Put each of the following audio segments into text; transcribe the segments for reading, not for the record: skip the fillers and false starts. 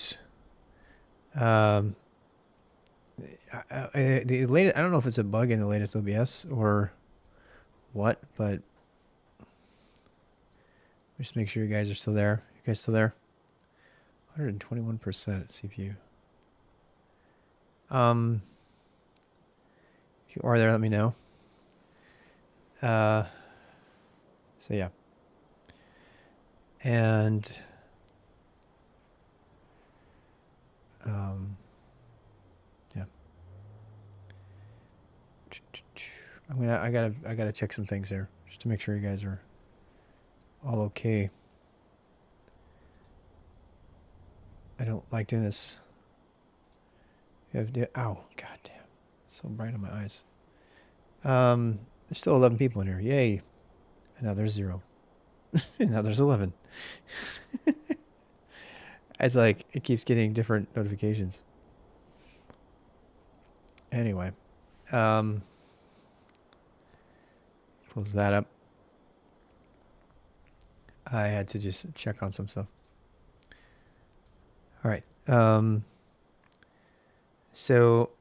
use. The latest, I don't know if it's a bug in the latest OBS or what, but just make sure you guys are still there. You guys still there? 121% CPU. If you are there, let me know. So yeah. And yeah. I gotta check some things there just to make sure you guys are all okay. I don't like doing this. You have to, ow, goddamn, so bright on my eyes. There's still 11 people in here. Yay! And now there's 0. And now there's 11. It's like it keeps getting different notifications. Anyway, close that up. I had to just check on some stuff. All right. So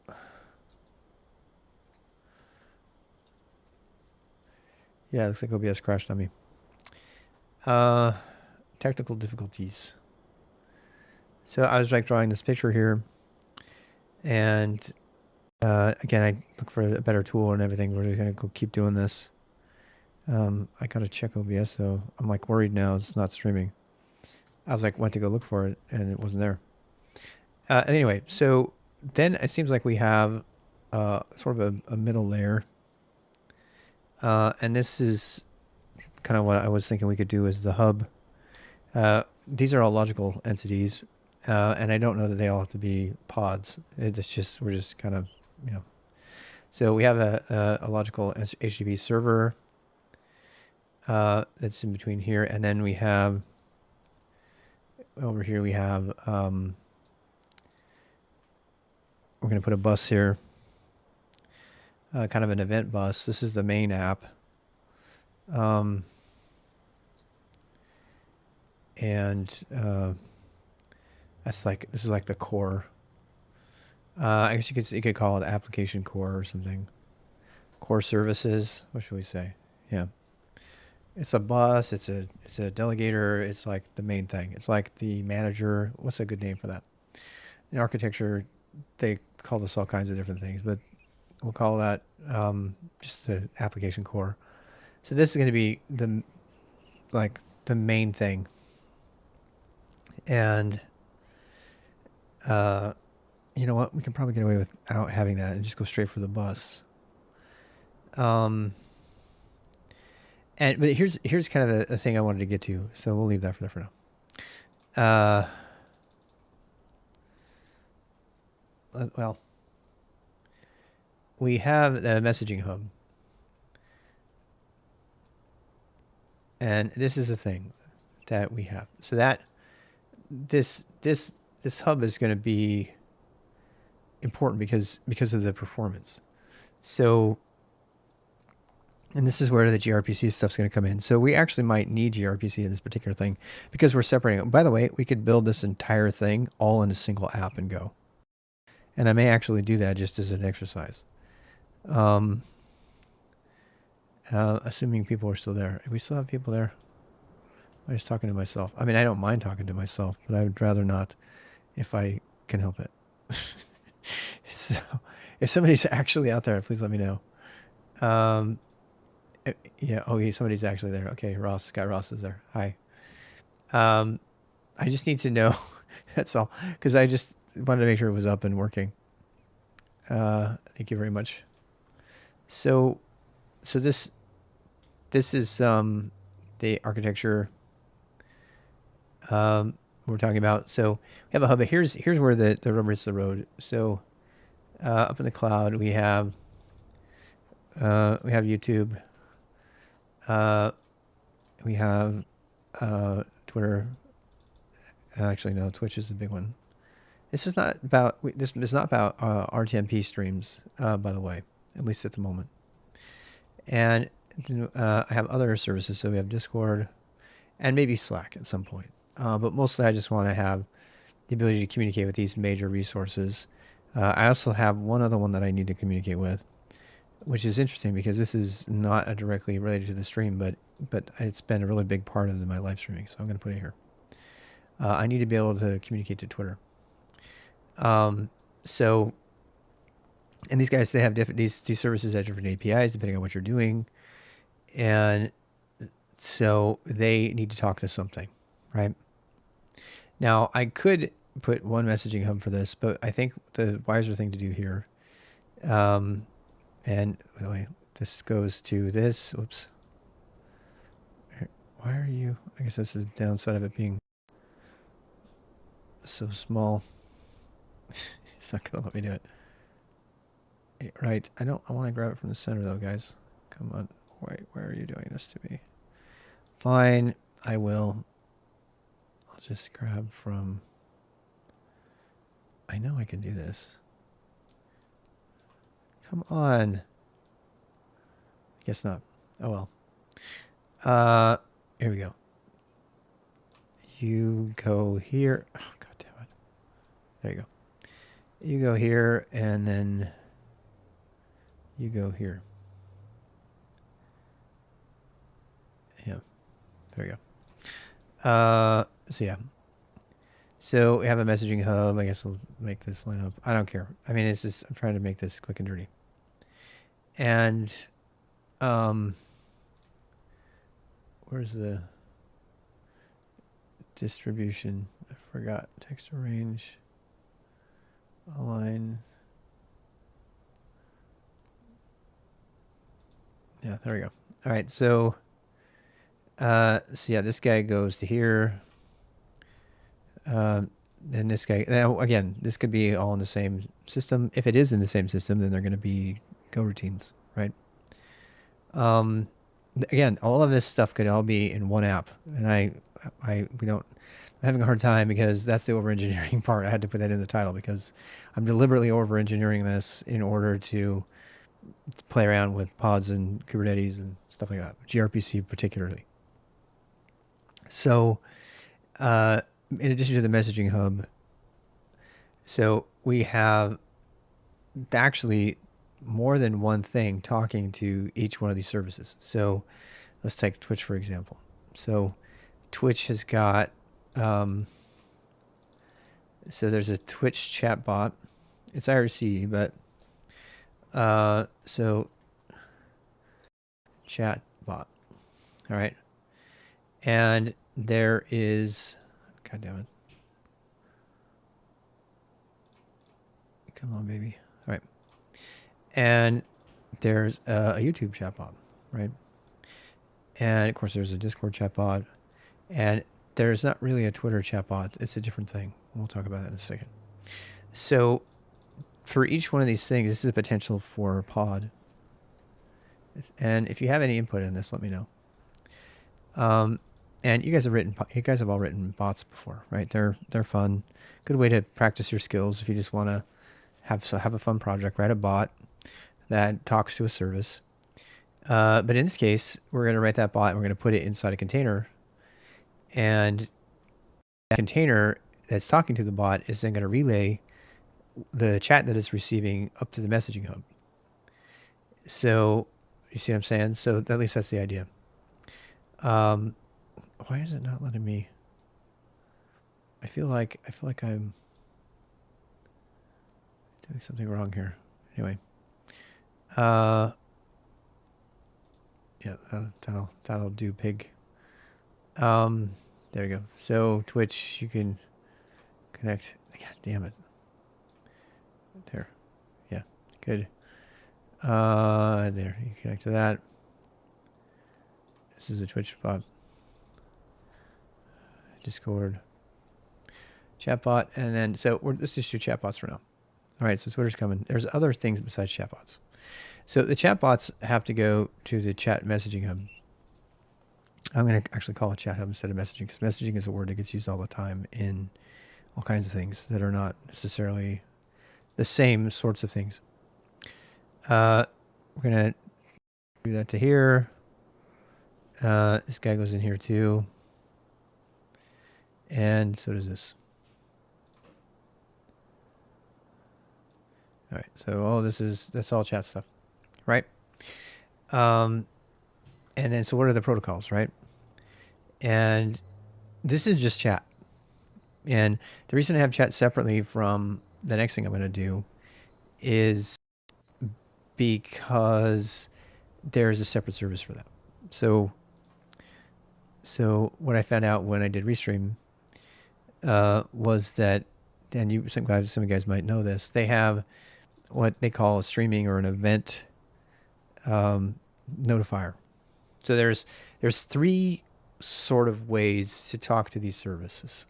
yeah, it looks like OBS crashed on me. Technical difficulties. So I was like drawing this picture here, and again, I look for a better tool and everything. We're just gonna go keep doing this. I gotta check OBS though. I'm like worried now it's not streaming. I was like went to go look for it and it wasn't there. Anyway, so then it seems like we have sort of a middle layer. And this is kind of what I was thinking we could do as the hub. These are all logical entities, and I don't know that they all have to be pods. It's just, we're just kind of, you know. So we have a logical HTTP server that's in between here, and then we have, over here we have, we're going to put a bus here. Kind of an event bus. This is the main app. And that's like, this is like the core. I guess you could call it application core or something. Core services. What should we say? Yeah. It's a bus. It's a delegator. It's like the main thing. It's like the manager. What's a good name for that? In architecture, they call this all kinds of different things, but we'll call that just the application core. So this is going to be the main thing. And you know what? We can probably get away without having that and just go straight for the bus. But here's kind of a thing I wanted to get to. So we'll leave that for now. Well, we have the messaging hub. And this is the thing that we have. So that this hub is going to be important because of the performance. So, and this is where the gRPC stuff's going to come in. So we actually might need gRPC in this particular thing because we're separating it. By the way, we could build this entire thing all in a single app and go. And I may actually do that just as an exercise. Assuming people are still there. We still have people there. I'm just talking to myself. I mean, I don't mind talking to myself, but I would rather not if I can help it. So if somebody's actually out there, please let me know. Yeah, okay, somebody's actually there. Okay, Scott Ross is there. Hi. I just need to know, that's all, because I just wanted to make sure it was up and working. Thank you very much. So this is the architecture we're talking about. So we have a hub. Here's where the rubber hits the road. So up in the cloud we have YouTube. We have Twitter. Actually, no, Twitch is the big one. This is not about RTMP streams, by the way, at least at the moment. And I have other services, so we have Discord and maybe Slack at some point. But mostly I just want to have the ability to communicate with these major resources. I also have one other one that I need to communicate with, which is interesting because this is not directly related to the stream, but it's been a really big part of my live streaming, so I'm going to put it here. I need to be able to communicate to Twitter. So, and these guys, they have different, these services have different APIs depending on what you're doing. And so they need to talk to something, right? Now, I could put one messaging hub for this, but I think the wiser thing to do here, and by the way, this goes to this. Oops. Why are you? I guess that's the downside of it being so small. It's not going to let me do it. Right. I want to grab it from the center though, guys. Come on. Wait, why are you doing this to me? Fine. I will. I'll just grab from... I know I can do this. Come on. Guess not. Oh well. Here we go. You go here. Oh, God damn it. There you go. You go here, and then you go here. Yeah. There we go. So yeah. So we have a messaging hub. I guess we'll make this line up. I don't care. I mean, it's just, I'm trying to make this quick and dirty. And, where's the distribution? I forgot. Text range. Align. Yeah, there we go. All right. So yeah, this guy goes to here. Then this guy, now again, this could be all in the same system. If it is in the same system, then they're going to be Go routines, right? Again, all of this stuff could all be in one app, and I'm having a hard time because that's the over-engineering part. I had to put that in the title because I'm deliberately over-engineering this in order to play around with pods and Kubernetes and stuff like that, gRPC particularly. So, in addition to the messaging hub, so we have actually more than one thing talking to each one of these services. So let's take Twitch, for example. So Twitch has got, so there's a Twitch chat bot. It's IRC, but, so chat bot. All right. And there is, God damn it. Come on, baby. All right. And there's a YouTube chatbot, right? And of course, there's a Discord chatbot, and there's not really a Twitter chatbot. It's a different thing. We'll talk about that in a second. So for each one of these things, this is a potential for a pod. And if you have any input in this, let me know. And you guys have all written bots before, right? They're fun. Good way to practice your skills if you just want to have a fun project. Write a bot that talks to a service. But in this case, we're going to write that bot and we're going to put it inside a container. And that container that's talking to the bot is then going to relay the chat that it's receiving up to the messaging hub. So you see what I'm saying? So at least that's the idea. Why is it not letting me? I feel like I'm doing something wrong here. Anyway. Yeah, that'll do, pig. There you go. So Twitch, you can connect. God damn it. There. Yeah, good. There, you connect to that. This is a Twitch bot. Discord. Chatbot, and then, so let's just do chatbots for now. All right, so Twitter's coming. There's other things besides chatbots. So the chatbots have to go to the chat messaging hub. I'm going to actually call it chat hub instead of messaging, because messaging is a word that gets used all the time in all kinds of things that are not necessarily the same sorts of things. We're going to do that to here. This guy goes in here too. And so does this. All right. So that's all chat stuff, right? And then so what are the protocols, right? And this is just chat. And the reason I have chat separately from the next thing I'm going to do is because there's a separate service for that. So what I found out when I did Restream was that, and some of you guys might know this, they have what they call a streaming or an event notifier. So there's three sort of ways to talk to these services.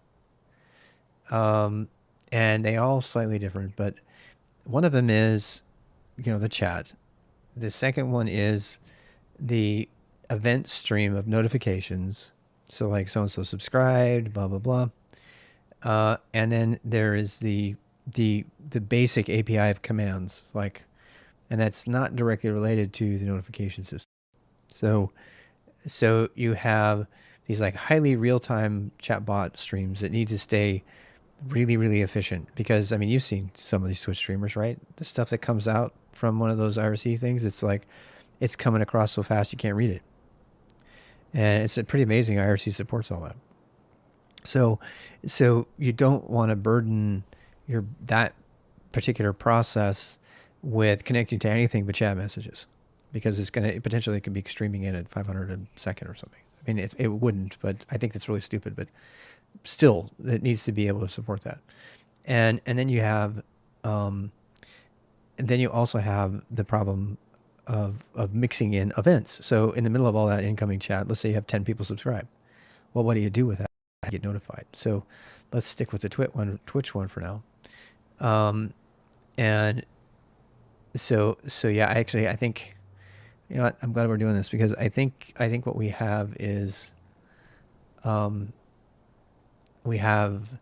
And they all slightly different, but one of them is, the chat. The second one is the event stream of notifications. So like so-and-so subscribed, blah, blah, blah. And then there is the basic API of commands, and that's not directly related to the notification system. So you have these like highly real-time chatbot streams that need to stay really, really efficient, because you've seen some of these Twitch streamers, right? The stuff that comes out from one of those IRC things, it's coming across so fast you can't read it. And it's pretty amazing IRC supports all that. So you don't want to burden that particular process with connecting to anything but chat messages, because it potentially could be streaming in at 500 a second or something. It wouldn't, but I think that's really stupid. But still, it needs to be able to support that. And then you have, and then you also have the problem of mixing in events. So in the middle of all that incoming chat, let's say you have 10 people subscribe. Well, what do you do with that? You get notified. So let's stick with the Twitch one for now. And so yeah, I think, what, I'm glad we're doing this, because I think what we have is, we have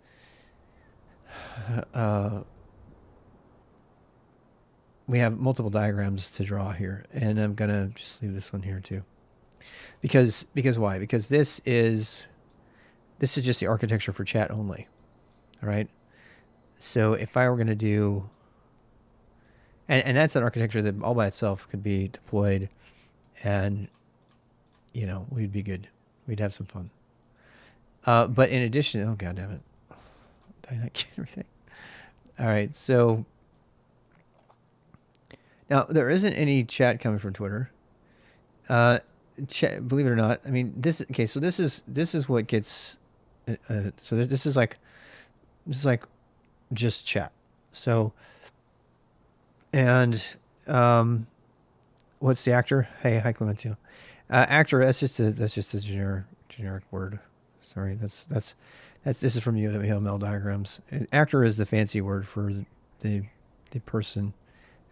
multiple diagrams to draw here, and I'm gonna just leave this one here too. Because why? Because this is just the architecture for chat only. All right. So if I were going to do, and that's an architecture that all by itself could be deployed, and we'd be good. We'd have some fun. But in addition, oh god damn it, did I not get everything? All right. So now there isn't any chat coming from Twitter. Believe it or not, this. Okay, so this is what gets. So this is like just chat. So, and what's the actor? Hey, hi Clementine. Actor. That's just a generic word. Sorry, this is from UML diagrams. Actor is the fancy word for the person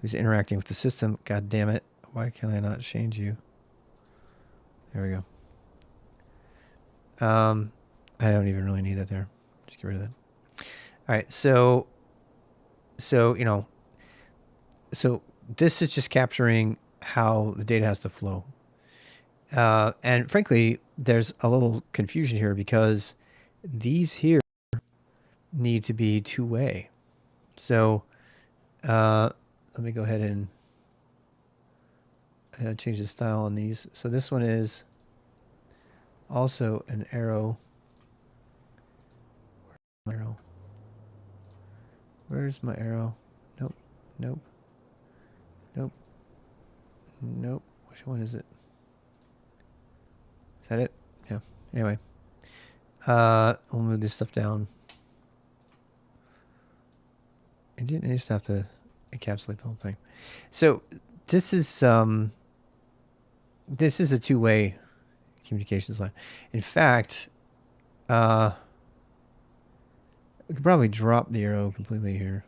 who's interacting with the system. God damn it! Why can I not change you? There we go. I don't even really need that there. Just get rid of that. All right. So this is just capturing how the data has to flow. And frankly, there's a little confusion here, because these here need to be two-way. So let me go ahead and change the style on these. So this one is also an arrow. Where's my arrow? Nope. Which one is it? Is that it? Yeah. Anyway, I'll move this stuff down. I just have to encapsulate the whole thing. So this is a two-way communications line. In fact, we could probably drop the arrow completely here,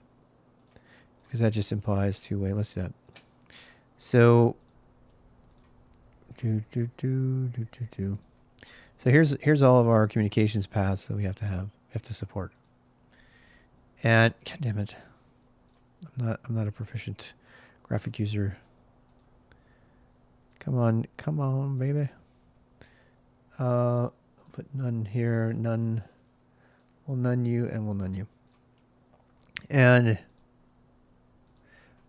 because that just implies two-way. Let's do that. So So here's all of our communications paths that we have to support. And god damn it, I'm not a proficient graphic user. Come on, baby. Put none here, none. We'll none you, and we'll none you. And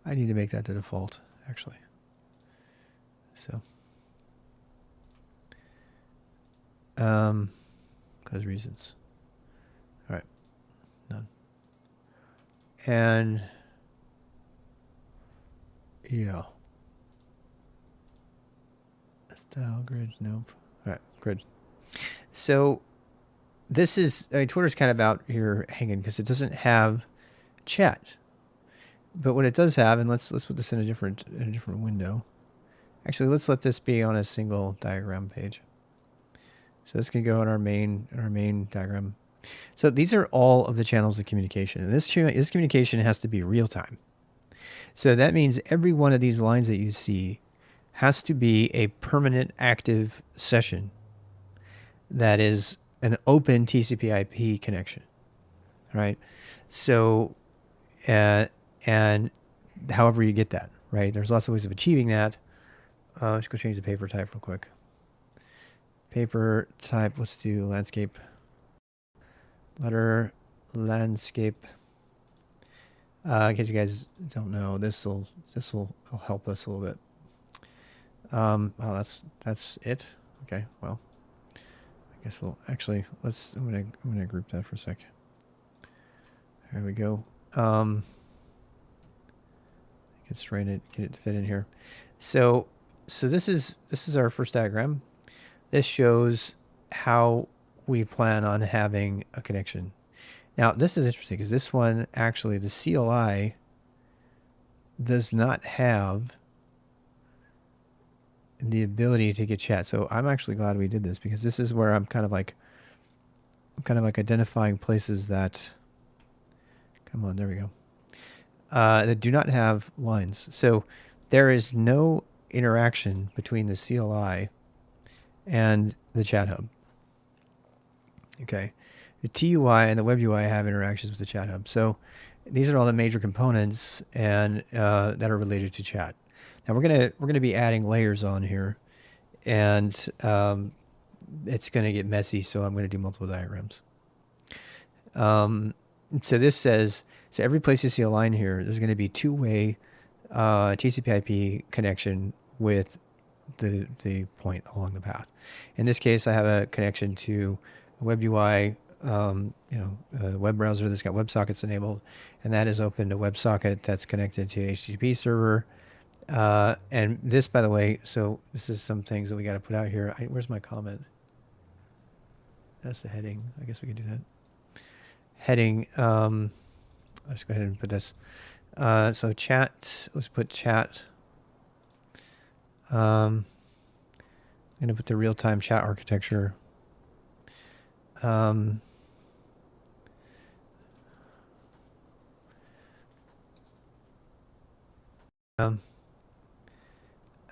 I need to make that the default, actually. So, because reasons. All right, none. And yeah, style grid, nope. All right, grid. So this is, I mean, Twitter's kind of out here hanging because it doesn't have chat. But what it does have, and let's put this in a different window. Actually, let's let this be on a single diagram page. So this can go in our main diagram. So these are all of the channels of communication. And this communication has to be real time. So that means every one of these lines that you see has to be a permanent active session that is an open TCP/IP connection, right? So, and however you get that, right? There's lots of ways of achieving that. Let's go change the paper type real quick. Paper type, let's do landscape. Letter landscape. In case you guys don't know, this will help us a little bit. Oh, that's it. Okay, well, I guess we'll actually I'm gonna group that for a sec. There we go. Get it to fit in here. So this is our first diagram. This shows how we plan on having a connection. Now, this is interesting because this one, actually, the CLI does not have the ability to get chat. So I'm actually glad we did this because this is where I'm kind of like identifying places that, come on, there we go, that do not have lines. So there is no interaction between the CLI and the chat hub. Okay. The TUI and the web UI have interactions with the chat hub. So these are all the major components and that are related to chat. Now we're gonna be adding layers on here, and it's gonna get messy. So I'm gonna do multiple diagrams. So this says, so every place you see a line here, there's gonna be two-way TCP/IP connection with the point along the path. In this case, I have a connection to a web UI. A web browser that's got WebSockets enabled, and that is open to WebSocket that's connected to HTTP server. And this, by the way, so this is some things that we got to put out here. Where's my comment? That's the heading. I guess we could do that. Heading. Let's go ahead and put this. So chat. Let's put chat. I'm going to put the real-time chat architecture.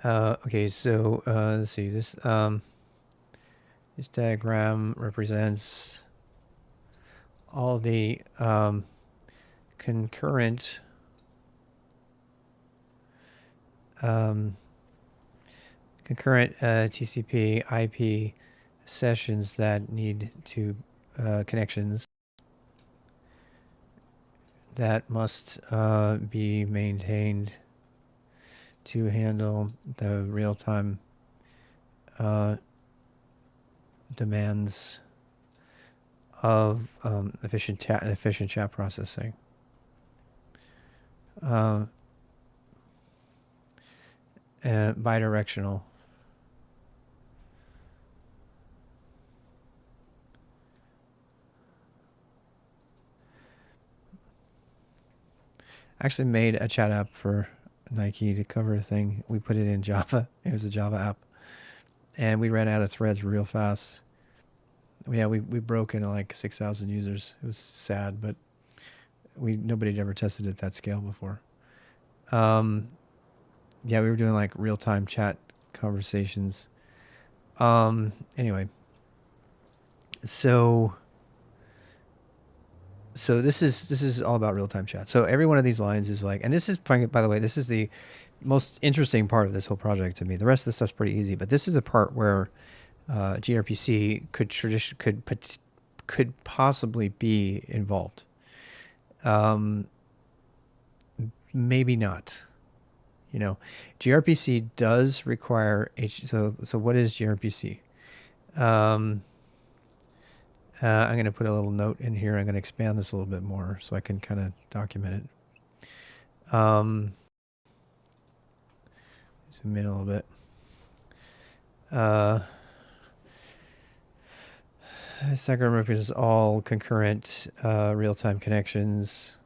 Okay, so let's see. This diagram represents all the concurrent TCP/IP sessions that need to connections that must be maintained to handle the real-time demands of efficient chat processing. And bidirectional. I actually made a chat app for Nike to cover a thing. We put it in Java. It was a Java app, and we ran out of threads real fast. Yeah, we broke into like 6,000 users. It was sad, but nobody had ever tested it at that scale before. Yeah, we were doing like real-time chat conversations. Anyway, so this is all about real-time chat. So every one of these lines is like, and this is, by the way, this is the most interesting part of this whole project to me. The rest of the stuff's pretty easy, but this is a part where gRPC could possibly be involved. maybe not. You know, gRPC does require so what is gRPC? I'm going to put a little note in here. I'm going to expand this a little bit more so I can kind of document it. Zoom in a little bit. This diagram represents all concurrent real-time connections.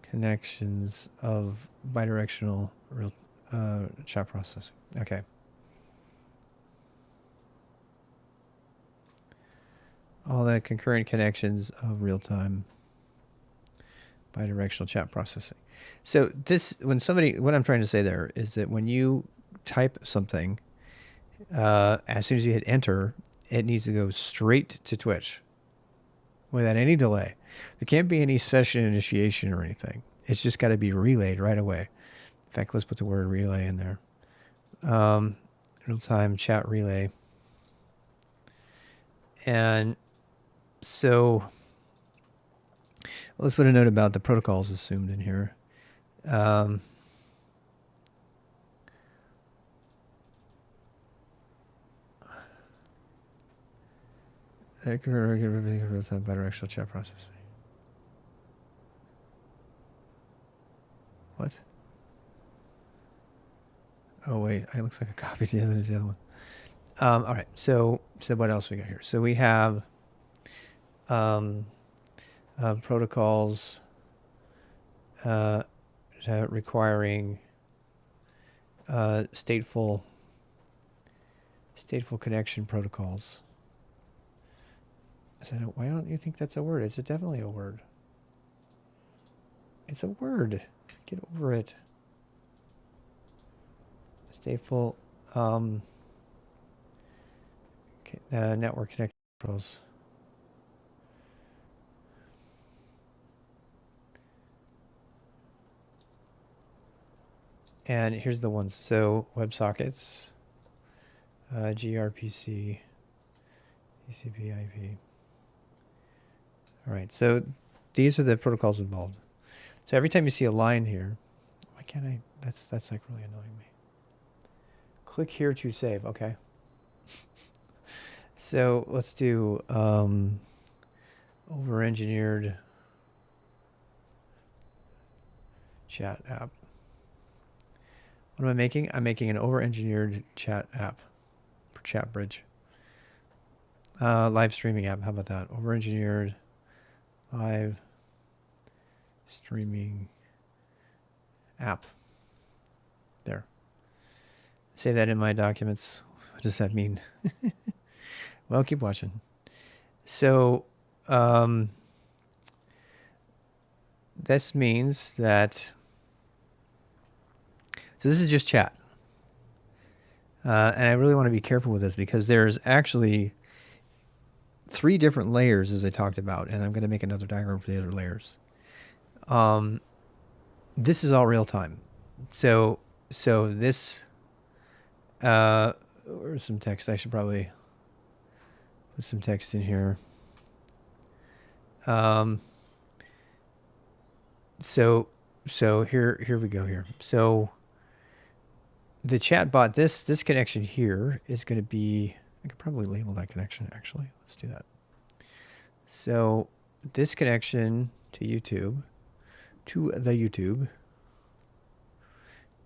Connections of bidirectional real chat processing. Okay. All the concurrent connections of real-time bidirectional chat processing. So this, what I'm trying to say there is that when you type something, as soon as you hit enter, it needs to go straight to Twitch without any delay. There can't be any session initiation or anything. It's just got to be relayed right away. In fact, let's put the word relay in there. Real-time chat relay. And so let's put a note about the protocols assumed in here. Real-time bidirectional chat processing. What? Oh wait, it looks like I copied the other one. All right, so what else we got here? So we have protocols requiring stateful connection protocols. Why don't you think that's a word? It's definitely a word. It's a word. Get over it. Stateful network connection protocols. And here's the ones. So WebSockets, gRPC, TCP IP. All right, so these are the protocols involved. So every time you see a line here, why can't I? That's like really annoying me. Click here to save. Okay. So let's do over-engineered chat app. What am I making? I'm making an over-engineered chat app for Chat Bridge. Live streaming app. How about that? Over-engineered live streaming app. There. Save that in my documents. What does that mean? Well, keep watching. So this means that, so this is just chat. And I really want to be careful with this because there's actually 3 different layers as I talked about, and I'm going to make another diagram for the other layers. This is all real time. So this, or some text. I should probably put some text in here. So here we go here. So the chat bot, this connection here is going to be, I could probably label that connection actually. Let's do that. So this connection to YouTube,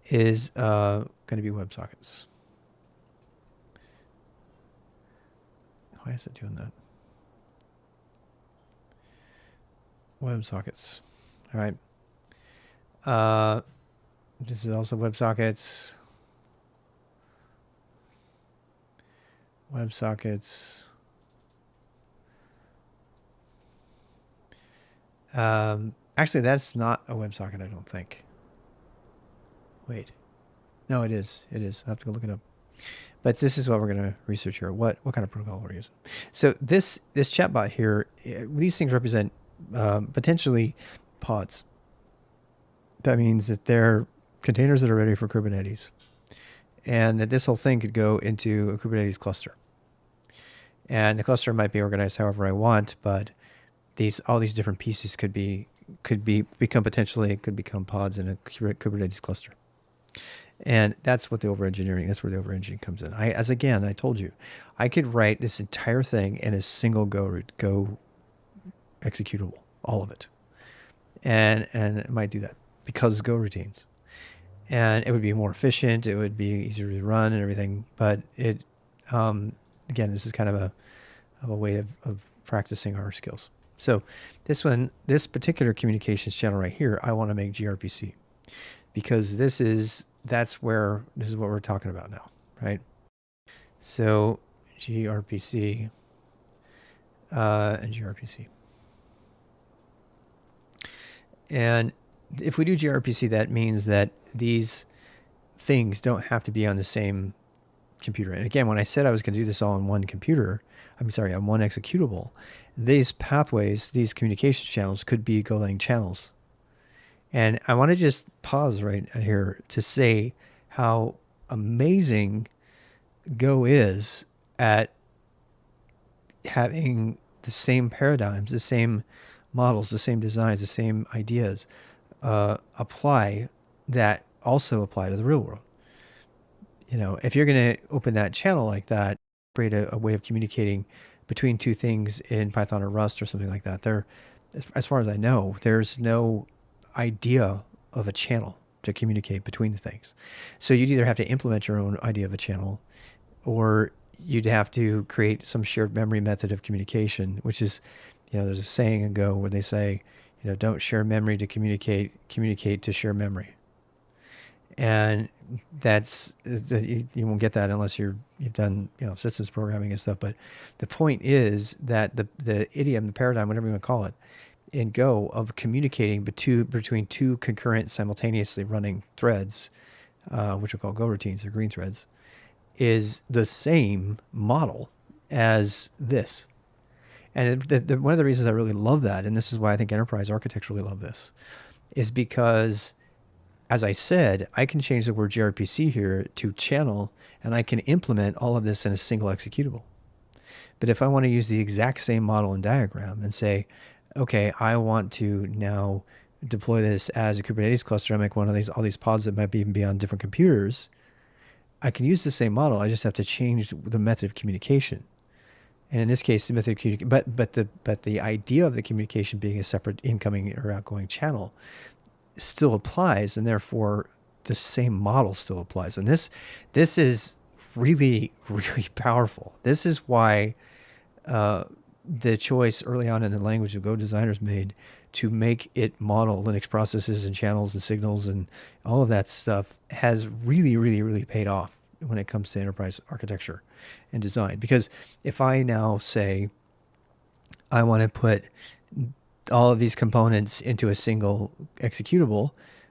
is going to be WebSockets. Why is it doing that? WebSockets. All right. This is also WebSockets. WebSockets. Actually, that's not a WebSocket, I don't think. Wait. No, it is. It is. I have to go look it up. But this is what we're going to research here. What kind of protocol we're using. So this chatbot here, these things represent potentially pods. That means that they're containers that are ready for Kubernetes, and that this whole thing could go into a Kubernetes cluster. And the cluster might be organized however I want, but all these different pieces could become pods in a Kubernetes cluster. And that's what that's where the over-engineering comes in. I told you, I could write this entire thing in a single Go executable, all of it. And it might do that because Go routines. And it would be more efficient. It would be easier to run and everything. But it, again, this is kind of a way of practicing our skills. So this particular communications channel right here, I want to make gRPC, because this is what we're talking about now, right? So gRPC and gRPC. And if we do gRPC, that means that these things don't have to be on the same computer. And again, when I said I was going to do this all on one computer, on one executable, these pathways, these communication channels could be Golang channels. And I want to just pause right here to say how amazing Go is at having the same paradigms, the same models, the same designs, the same ideas that also apply to the real world. If you're going to open that channel like that, create a way of communicating between two things in Python or Rust or something like that, as far as I know, there's no idea of a channel to communicate between the things. So you'd either have to implement your own idea of a channel, or you'd have to create some shared memory method of communication, which is, there's a saying in Go where they say, don't share memory to communicate to share memory. And that's, you won't get that unless you've done, systems programming and stuff. But the point is that the idiom, the paradigm, whatever you want to call it, in Go of communicating between two concurrent simultaneously running threads, which are called Go routines or green threads, is the same model as this. And one of the reasons I really love that, and this is why I think enterprise architects really love this, is because, as I said, I can change the word gRPC here to channel, and I can implement all of this in a single executable. But if I want to use the exact same model and diagram and say, okay, I want to now deploy this as a Kubernetes cluster, I make all these pods that might even be on different computers, I can use the same model. I just have to change the method of communication. And in this case, the method of communication, but the idea of the communication being a separate incoming or outgoing channel still applies, and therefore the same model still applies. And this is really, really powerful. This is why the choice early on in the language of Go designers made to make it model Linux processes and channels and signals and all of that stuff has really, really, really paid off when it comes to enterprise architecture and design. Because if I now say I want to put all of these components into a single executable,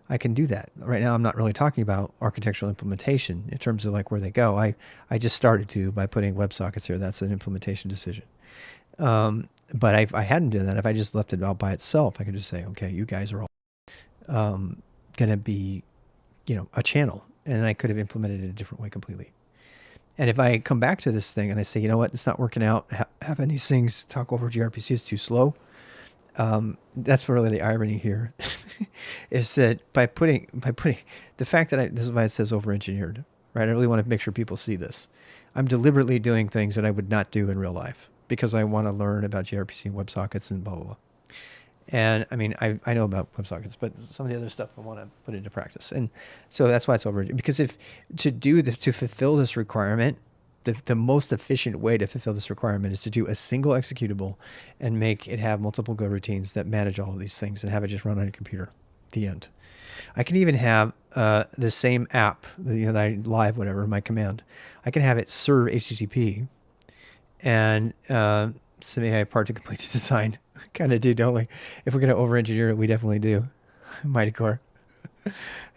I can do that. Right now, I'm not really talking about architectural implementation in terms of like where they go. I just started by putting WebSockets here. That's an implementation decision. But if I hadn't done that, if I just left it out by itself, I could just say, okay, you guys are all going to be, a channel. And I could have implemented it a different way completely. And if I come back to this thing and I say, you know what, it's not working out, having these things talk over gRPC is too slow. That's really the irony here, is that by putting the fact that this is why it says over-engineered, right? I really want to make sure people see this. I'm deliberately doing things that I would not do in real life because I want to learn about gRPC and WebSockets and blah, blah, blah. And I mean, I know about WebSockets, but some of the other stuff I want to put into practice. And so that's why it's over. Because to fulfill this requirement, the most efficient way to fulfill this requirement is to do a single executable and make it have multiple Go routines that manage all of these things and have it just run on a computer. The end. I can even have the same app, live, whatever, my command. I can have it serve HTTP and submit a part to complete the design. Kind of do, don't we? If we're going to over-engineer it, we definitely do. Mighty Core.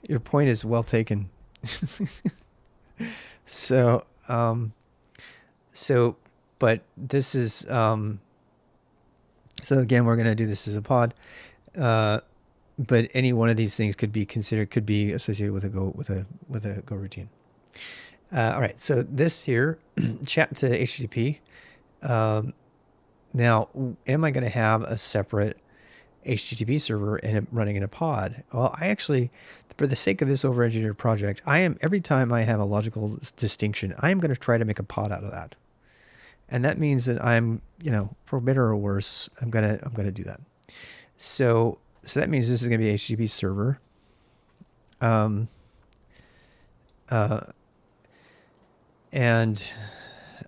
Your point is well taken. But this is, so again, we're going to do this as a pod. but any one of these things could be considered, could be associated with a Go routine. All right, so this here, chat to HTTP. Now, am I going to have a separate HTTP server and running in a pod? Well, I actually, for the sake of this over-engineered project, every time I have a logical distinction, I am going to try to make a pod out of that. And that means that I'm, for better or worse, I'm gonna do that. So that means this is going to be HTTP server. And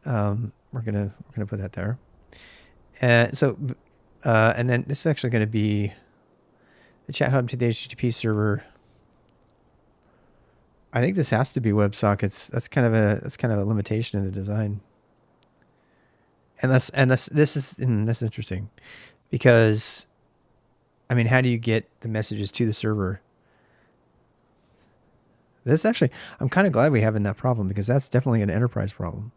we're gonna put that there. And so, and then this is actually going to be the chat hub to the HTTP server. I think this has to be WebSockets. That's kind of a limitation in the design. And that's interesting, because, I mean, how do you get the messages to the server? That's actually, I'm kind of glad we having that problem, because that's definitely an enterprise problem.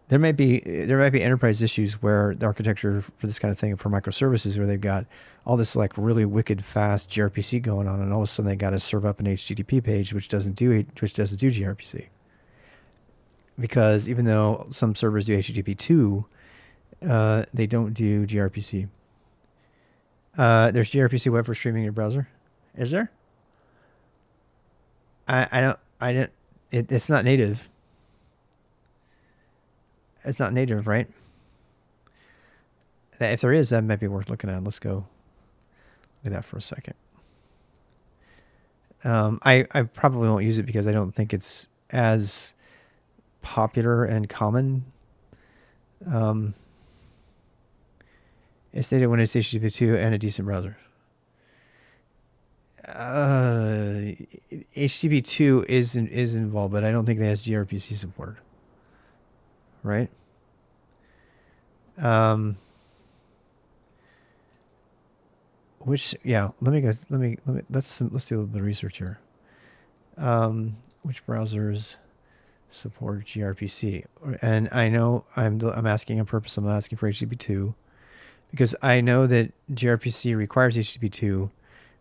There might be enterprise issues where the architecture for this kind of thing, for microservices, where they've got all this like really wicked fast gRPC going on, and all of a sudden they got to serve up an HTTP page which doesn't do gRPC. Because even though some servers do HTTP2, they don't do gRPC. There's gRPC web for streaming in your browser. Is there? It's not native. It's not native, right? If there is, that might be worth looking at. Let's go look at that for a second. I probably won't use it because I don't think it's as popular and common. It's native when it's HTTP2 and a decent browser. HTTP2 is involved, but I don't think that has gRPC support. Right? Let's do a little bit of research here. Which browsers support gRPC? And I know I'm asking on purpose. I'm not asking for HTTP2, because I know that gRPC requires HTTP2,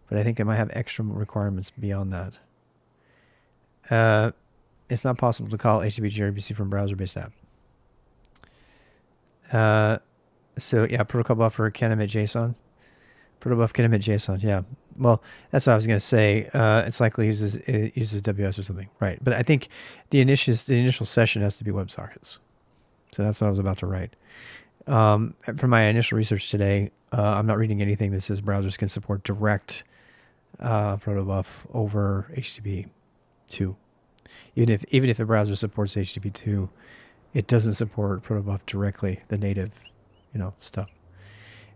but I think it might have extra requirements beyond that. It's not possible to call HTTP gRPC from browser-based app. So yeah, protocol buffer can emit JSON. Protobuf can emit JSON. Yeah. Well, that's what I was going to say. It's likely it uses WS or something, right? But I think the initial session has to be WebSockets. So that's what I was about to write. From my initial research today, I'm not reading anything that says browsers can support direct protobuf over HTTP2. Even if a browser supports HTTP2, it doesn't support protobuf directly, the native, stuff.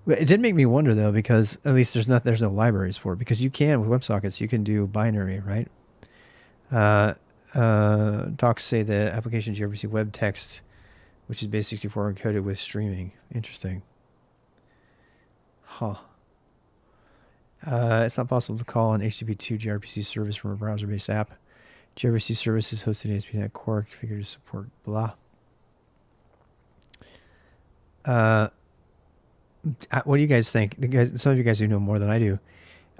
But it did make me wonder, though, because at least there's no libraries for it, because you can, with WebSockets, you can do binary, right? Docs say the application gRPC web text, which is base64 encoded with streaming. Interesting. Huh. It's not possible to call an HTTP2 gRPC service from a browser-based app. gRPC services hosted in ASP.NET Core configured to support blah. What do you guys think? Some of you guys who know more than I do.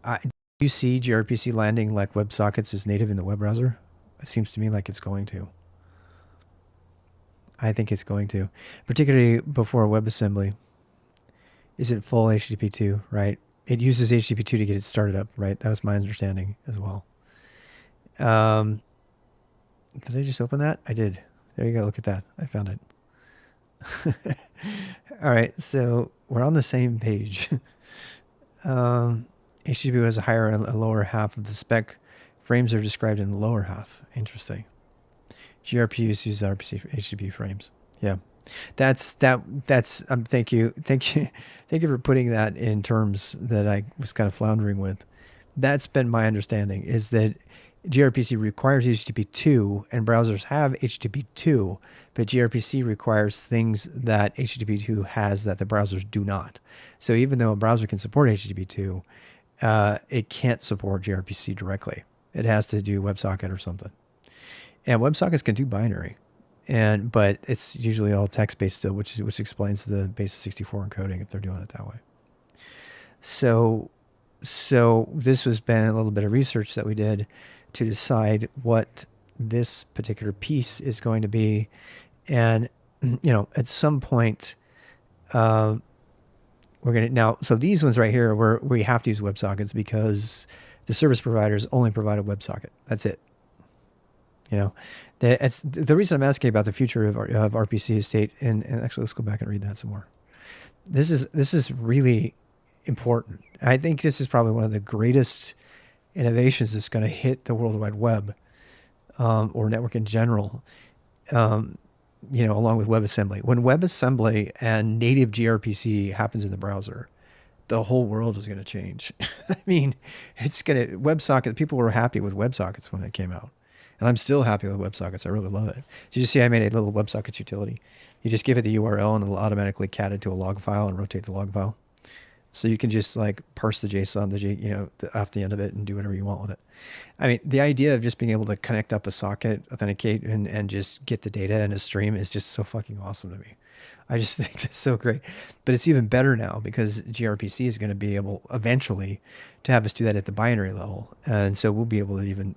Do you see gRPC landing like WebSockets is native in the web browser? It seems to me like it's going to. I think it's going to, particularly before WebAssembly. Is it full HTTP2, right? It uses HTTP2 to get it started up, right? That was my understanding as well. Did I just open that? I did. There you go. Look at that. I found it. All right, so we're on the same page. HTTP has a higher and a lower half of the spec. Frames are described in the lower half. Interesting. gRPC uses RPC for HTTP frames. Yeah, that's. Thank you for putting that in terms that I was kind of floundering with. That's been my understanding, is that gRPC requires HTTP2 and browsers have HTTP2, but gRPC requires things that HTTP2 has that the browsers do not. So even though a browser can support HTTP2, it can't support gRPC directly. It has to do WebSocket or something. And WebSockets can do binary, but it's usually all text-based still, which explains the base 64 encoding if they're doing it that way. So So this was been a little bit of research that we did to decide what this particular piece is going to be. And, at some point, uh, we're going to now, so these ones right here, where we have to use WebSockets because the service providers only provide a WebSocket. That's it. It's the reason I'm asking about the future of RPC estate. And actually, let's go back and read that some more. This is really important. I think this is probably one of the greatest innovations that's going to hit the World Wide Web, or network in general, along with WebAssembly. When WebAssembly and native gRPC happens in the browser, the whole world is going to change. I mean, it's going to, WebSocket, people were happy with WebSockets when it came out. And I'm still happy with WebSockets. I really love it. Did you see I made a little WebSockets utility? You just give it the URL and it'll automatically cat it to a log file and rotate the log file. So you can just like parse the JSON, off the end of it and do whatever you want with it. I mean, the idea of just being able to connect up a socket, authenticate, and just get the data in a stream is just so fucking awesome to me. I just think that's so great. But it's even better now because gRPC is going to be able eventually to have us do that at the binary level. And so we'll be able to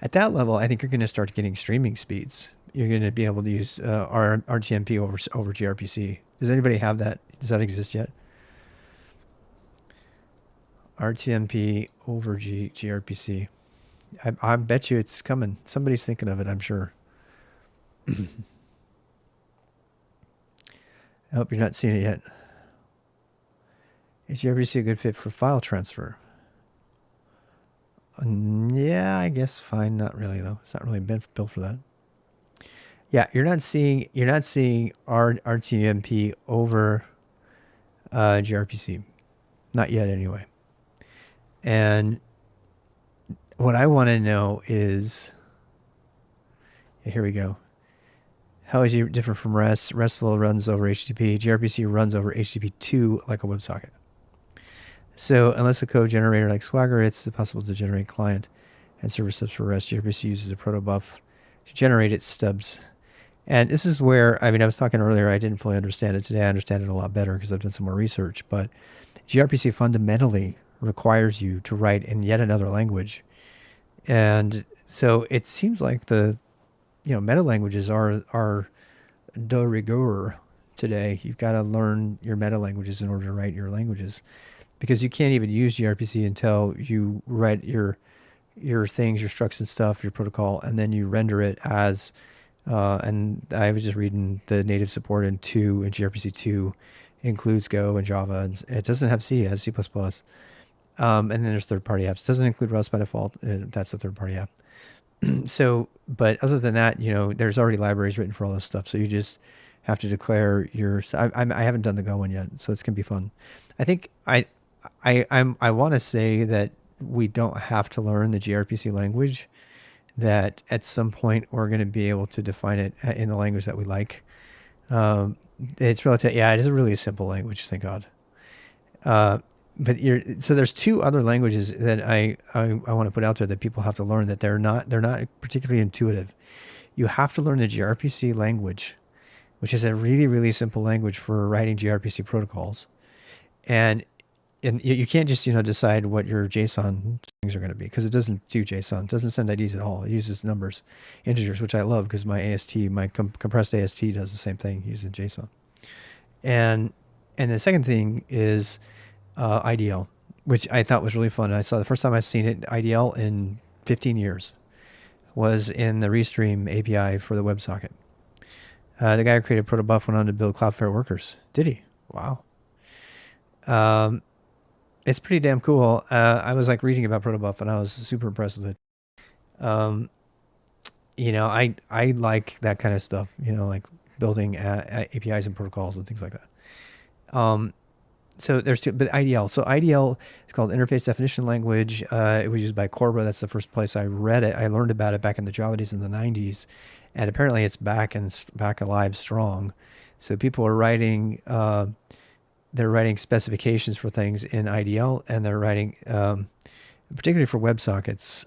at that level, I think you're going to start getting streaming speeds. You're going to be able to use RTMP over gRPC. Does anybody have that? Does that exist yet? RTMP over gRPC. I bet you it's coming. Somebody's thinking of it, I'm sure. I hope you're not seeing it yet. Is gRPC a good fit for file transfer? Yeah, I guess fine. Not really though. It's not really built for that. Yeah, you're not seeing RTMP over gRPC. Not yet anyway. And what I want to know is, here we go. How is it different from REST? RESTful runs over HTTP. gRPC runs over HTTP2 like a WebSocket. So unless a code generator like Swagger, it's possible to generate client and server stubs for REST. gRPC uses a protobuf to generate its stubs. And this is where, I was talking earlier, I didn't fully understand it. Today I understand it a lot better because I've done some more research. But gRPC fundamentally requires you to write in yet another language. And so it seems like the meta languages are de rigueur today. You've got to learn your meta languages in order to write your languages, because you can't even use gRPC until you write your things, your structs and stuff, your protocol, and then you render it as and I was just reading the native support in gRPC 2 includes Go and Java, and it doesn't have C, it has C++. And then there's third-party apps. It doesn't include Rust by default. That's a third-party app. So, but other than that, there's already libraries written for all this stuff. So you just have to declare your. I haven't done the Go one yet, so it's gonna be fun. I think I want to say that we don't have to learn the gRPC language. That at some point we're going to be able to define it in the language that we like. It's relative. Yeah, it is really a simple language. Thank God. But so there's two other languages that I want to put out there that people have to learn, that they're not particularly intuitive. You have to learn the gRPC language, which is a really, really simple language for writing gRPC protocols. And you can't just, decide what your JSON things are going to be, because it doesn't do JSON. It doesn't send IDs at all. It uses numbers, integers, which I love because my AST, my compressed AST does the same thing using JSON. And the second thing is IDL, which I thought was really fun. I saw the first time I've seen it, IDL, in 15 years was in the Restream API for the WebSocket. The guy who created Protobuf went on to build Cloudflare Workers. Did he? Wow. It's pretty damn cool. I was like reading about Protobuf and I was super impressed with it. I like that kind of stuff, like building APIs and protocols and things like that. So there's two, but IDL. So IDL is called Interface Definition Language. It was used by Corba. That's the first place I read it. I learned about it back in the Java days in the 90s. And apparently it's back alive strong. So people are writing, they're writing specifications for things in IDL, and they're writing, particularly for WebSockets.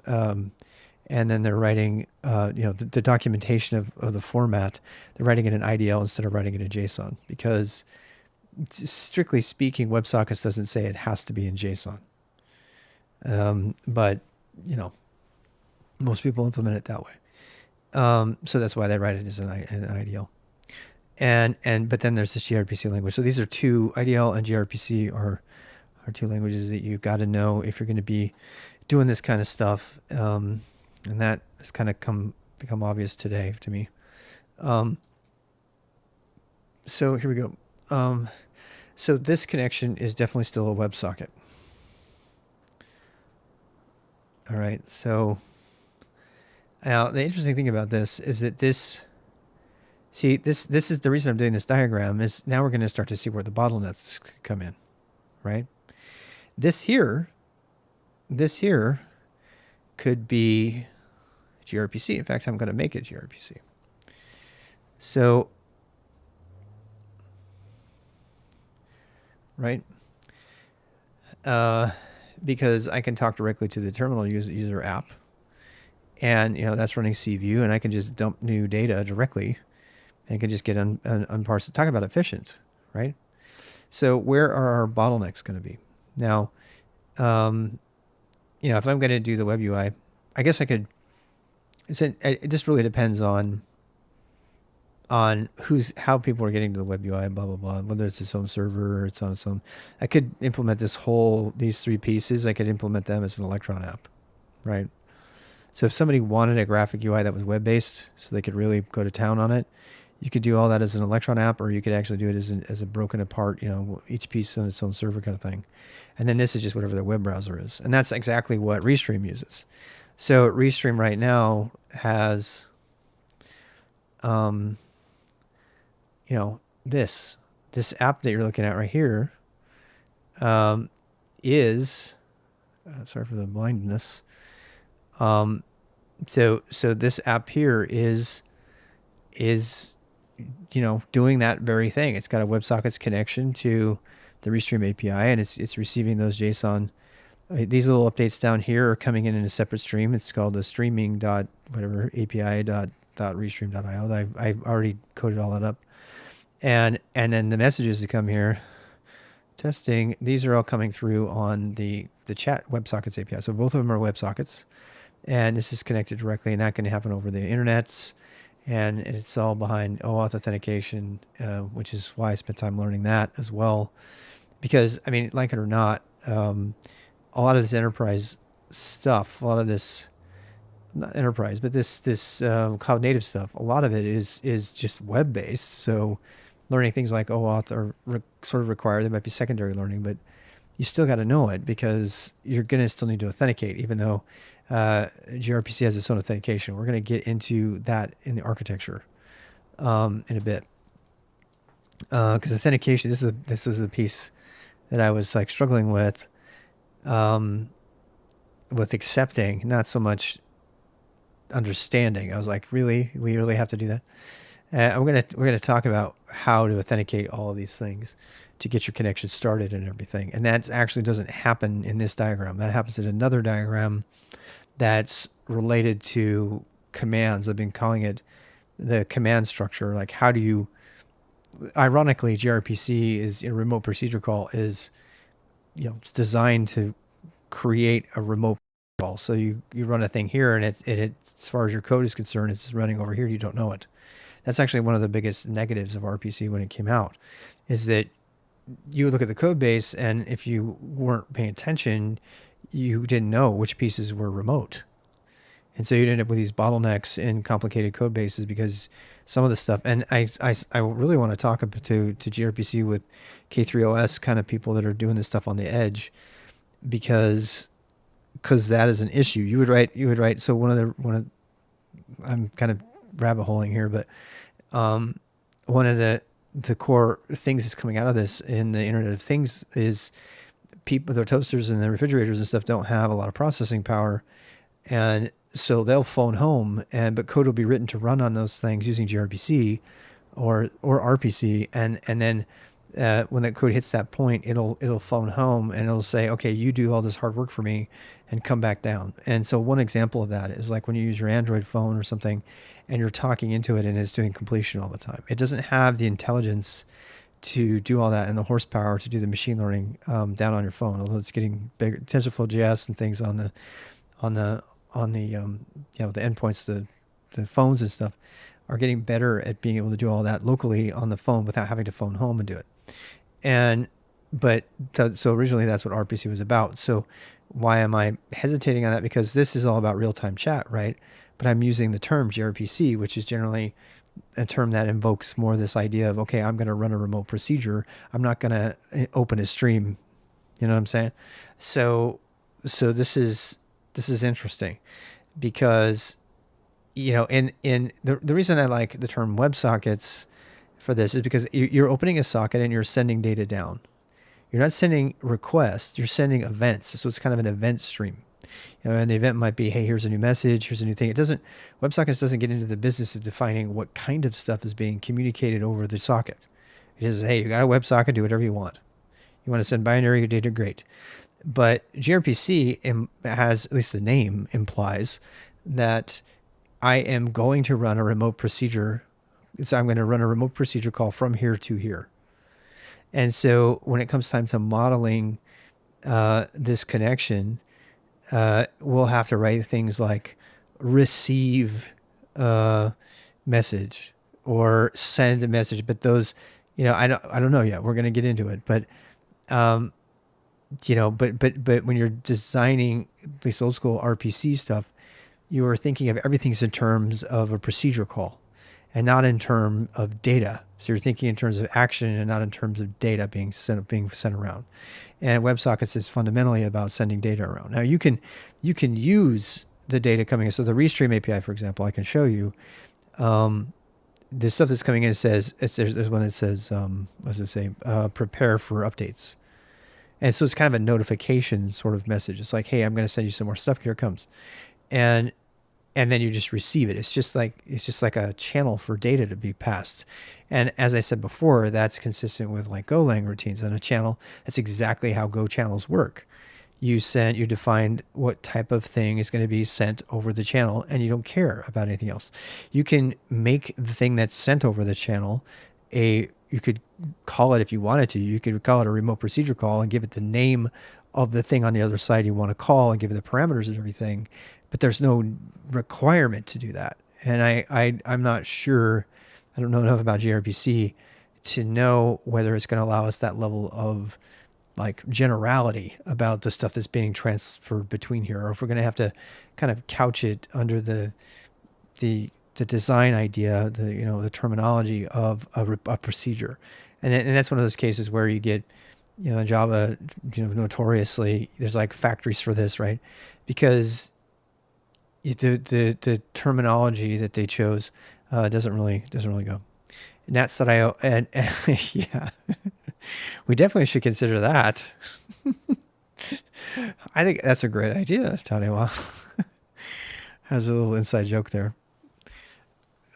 And then they're writing, the documentation of the format. They're writing it in IDL instead of writing it in JSON, because strictly speaking, WebSockets doesn't say it has to be in JSON. But most people implement it that way. So that's why they write it as an IDL. But then there's this gRPC language. So these are two, IDL and gRPC are two languages that you've got to know if you're going to be doing this kind of stuff. And that has kind of become obvious today to me. So here we go. So this connection is definitely still a WebSocket. All right. So now the interesting thing about this is that this is the reason I'm doing this diagram is now we're going to start to see where the bottlenecks come in, right? This here could be gRPC. In fact, I'm going to make it gRPC. So, right? Because I can talk directly to the terminal user app, and that's running CView, and I can just dump new data directly, and can just get unparsed. Talk about efficient, right? So where are our bottlenecks going to be now? If I'm going to do the web UI, I guess I could. It just really depends on how people are getting to the web UI, blah blah blah. Whether it's its own server or it's on its own, I could implement these three pieces. I could implement them as an Electron app, right? So if somebody wanted a graphic UI that was web based, so they could really go to town on it, you could do all that as an Electron app, or you could actually do it as a broken apart, each piece on its own server kind of thing. And then this is just whatever their web browser is, and that's exactly what Restream uses. So Restream right now has, this app that you're looking at right here, is, sorry for the blindness. So this app here is doing that very thing. It's got a WebSockets connection to the Restream API, and it's receiving those JSON. These little updates down here are coming in a separate stream. It's called the streaming dot whatever API dot restream.io. I've already coded all that up, and then the messages that come here, testing. These are all coming through on the chat WebSockets API. So both of them are WebSockets, and this is connected directly, and that can happen over the internets. And it's all behind OAuth authentication, which is why I spent time learning that as well. Because, like it or not, a lot of this enterprise stuff, a lot of this, not enterprise, but this cloud native stuff, a lot of it is just web-based. So learning things like OAuth are sort of required. There might be secondary learning, but you still got to know it because you're going to still need to authenticate, even though gRPC has its own authentication. We're going to get into that in the architecture in a bit, because authentication. This was the piece that I was struggling with accepting, not so much understanding. I was like, really, we really have to do that? We're gonna talk about how to authenticate all of these things to get your connection started and everything. And that actually doesn't happen in this diagram. That happens in another diagram that's related to commands. I've been calling it the command structure. Like, how do you, ironically, gRPC is a remote procedure call is, it's designed to create a remote call. So you run a thing here, and it as far as your code is concerned, it's running over here. You don't know it. That's actually one of the biggest negatives of RPC when it came out, is that you look at the code base, and if you weren't paying attention, you didn't know which pieces were remote. And so you'd end up with these bottlenecks in complicated code bases because some of the stuff, and I really want to talk to gRPC with K3OS kind of people that are doing this stuff on the edge, because that is an issue. You would write. So I'm kind of rabbit holing here, but one of the core things that's coming out of this in the Internet of Things is people, their toasters and their refrigerators and stuff don't have a lot of processing power, and so they'll phone home, but code will be written to run on those things using gRPC or RPC, and then when that code hits that point, it'll phone home and it'll say, okay, you do all this hard work for me and come back down. And so one example of that is like when you use your Android phone or something and you're talking into it and it's doing completion all the time. It doesn't have the intelligence to do all that and the horsepower to do the machine learning down on your phone. Although it's getting bigger, TensorFlow JS and things on the on the the endpoints, the phones and stuff are getting better at being able to do all that locally on the phone without having to phone home and do it. And so originally that's what RPC was about. So why am I hesitating on that? Because this is all about real-time chat, right? But I'm using the term gRPC, which is generally a term that invokes more this idea of, okay, I'm going to run a remote procedure. I'm not going to open a stream. You know what I'm saying? So this is interesting because, in the reason I like the term WebSockets for this is because you're opening a socket and you're sending data down. You're not sending requests, you're sending events. So it's kind of an event stream. And the event might be, hey, here's a new message, here's a new thing. WebSockets doesn't get into the business of defining what kind of stuff is being communicated over the socket. It is, hey, you got a WebSocket, do whatever you want. You want to send binary data, great. But gRPC has, at least the name implies, that I am going to run a remote procedure. So I'm going to run a remote procedure call from here to here. And so when it comes time to modeling this connection, we'll have to write things like receive message or send a message. But those, I don't know yet. We're going to get into it. But, but when you're designing this old school RPC stuff, you are thinking of everything in terms of a procedure call and not in terms of data. So you're thinking in terms of action and not in terms of data being sent around. And WebSockets is fundamentally about sending data around. Now you can use the data coming in. So the Restream API, for example, I can show you the stuff that's coming in. There's one that says, what does it say? Prepare for updates. And so it's kind of a notification sort of message. It's like, hey, I'm going to send you some more stuff. Here it comes. And then you just receive it. It's just like a channel for data to be passed. And as I said before, that's consistent with like Golang routines on a channel. That's exactly how Go channels work. You define what type of thing is going to be sent over the channel, and you don't care about anything else. You can make the thing that's sent over the channel you could call it, if you wanted to, you could call it a remote procedure call and give it the name of the thing on the other side you want to call and give it the parameters and everything. But there's no requirement to do that. And I'm not sure, I don't know enough about gRPC to know whether it's going to allow us that level of like generality about the stuff that's being transferred between here, or if we're going to have to kind of couch it under the design idea, the terminology of a procedure. And that's one of those cases where you get, Java, notoriously, there's like factories for this, right? Because the terminology that they chose doesn't really go. Nats.io and yeah, we definitely should consider that. I think that's a great idea, Tanewa. Has a little inside joke there.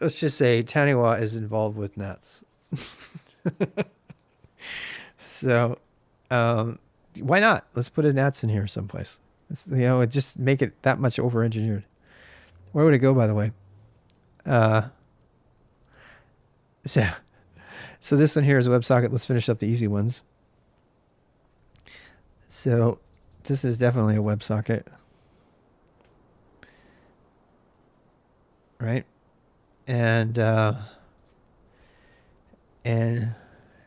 Let's just say Tanewa is involved with Nats. So why not? Let's put a Nats in here someplace. Just make it that much over-engineered. Where would it go, by the way? So this one here is a WebSocket. Let's finish up the easy ones. So this is definitely a WebSocket, right? And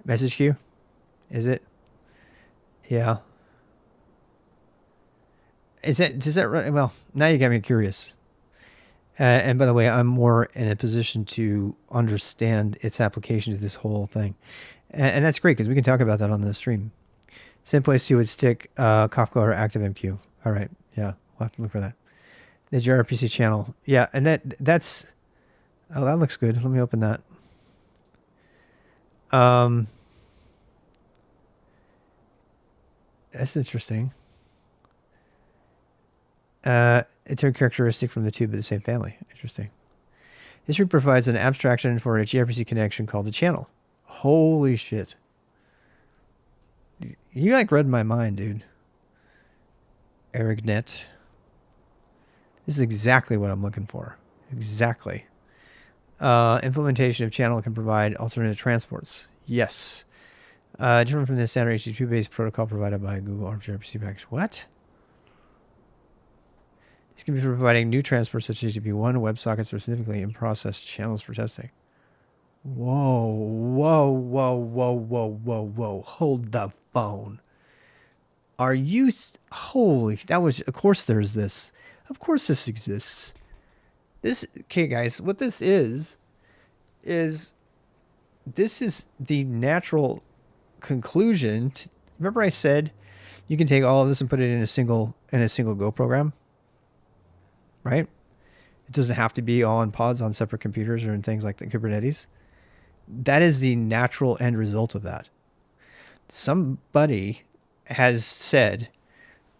message queue, is it? Yeah. Does that run? Well, now you got me curious. And by the way, I'm more in a position to understand its application to this whole thing. And that's great because we can talk about that on the stream. Same place you would stick Kafka or ActiveMQ. All right. Yeah. We'll have to look for that. There's your RPC channel. Yeah. And that's, oh, that looks good. Let me open that. That's interesting. It's a characteristic from the two, but the same family. Interesting. This group provides an abstraction for a gRPC connection called the channel. Holy shit. You like read my mind, dude. EricNet. This is exactly what I'm looking for. Exactly. Implementation of channel can provide alternative transports. Yes. Different from the standard HTTP-based protocol provided by Google Arm gRPC package. What? These can be for providing new transports such as HTTP1 WebSockets or significantly in-process channels for testing. Whoa, whoa, whoa, whoa, whoa, whoa, whoa. Hold the phone. Are you... Holy... That was... Of course there's this. Of course this exists. This... Okay, guys. What this is... This is the natural conclusion. Remember I said you can take all of this and put it in a single Go program? Right? It doesn't have to be all in pods on separate computers or in things like the Kubernetes. That is the natural end result of that. Somebody has said,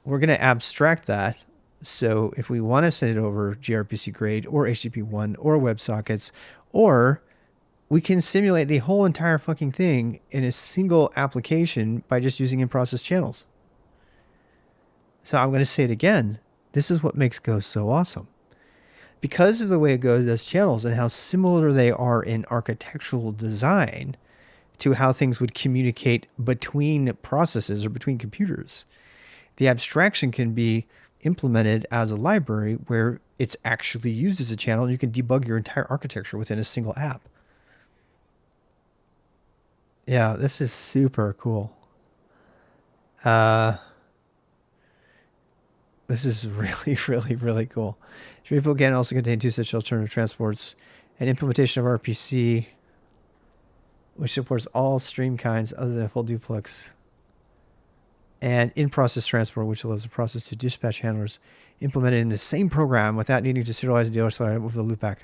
we're going to abstract that. So if we want to send it over gRPC grade or HTTP1 or WebSockets, or we can simulate the whole entire fucking thing in a single application by just using in-process channels. So I'm going to say it again. This is what makes Go so awesome. Because of the way Go does channels and how similar they are in architectural design to how things would communicate between processes or between computers, the abstraction can be implemented as a library where it's actually used as a channel and you can debug your entire architecture within a single app. Yeah, this is super cool. This is really, really, really cool. The repo can also contain two such alternative transports. An implementation of RPC, which supports all stream kinds other than full duplex. And in-process transport, which allows the process to dispatch handlers implemented in the same program without needing to serialize and deaccelerate with the loopback.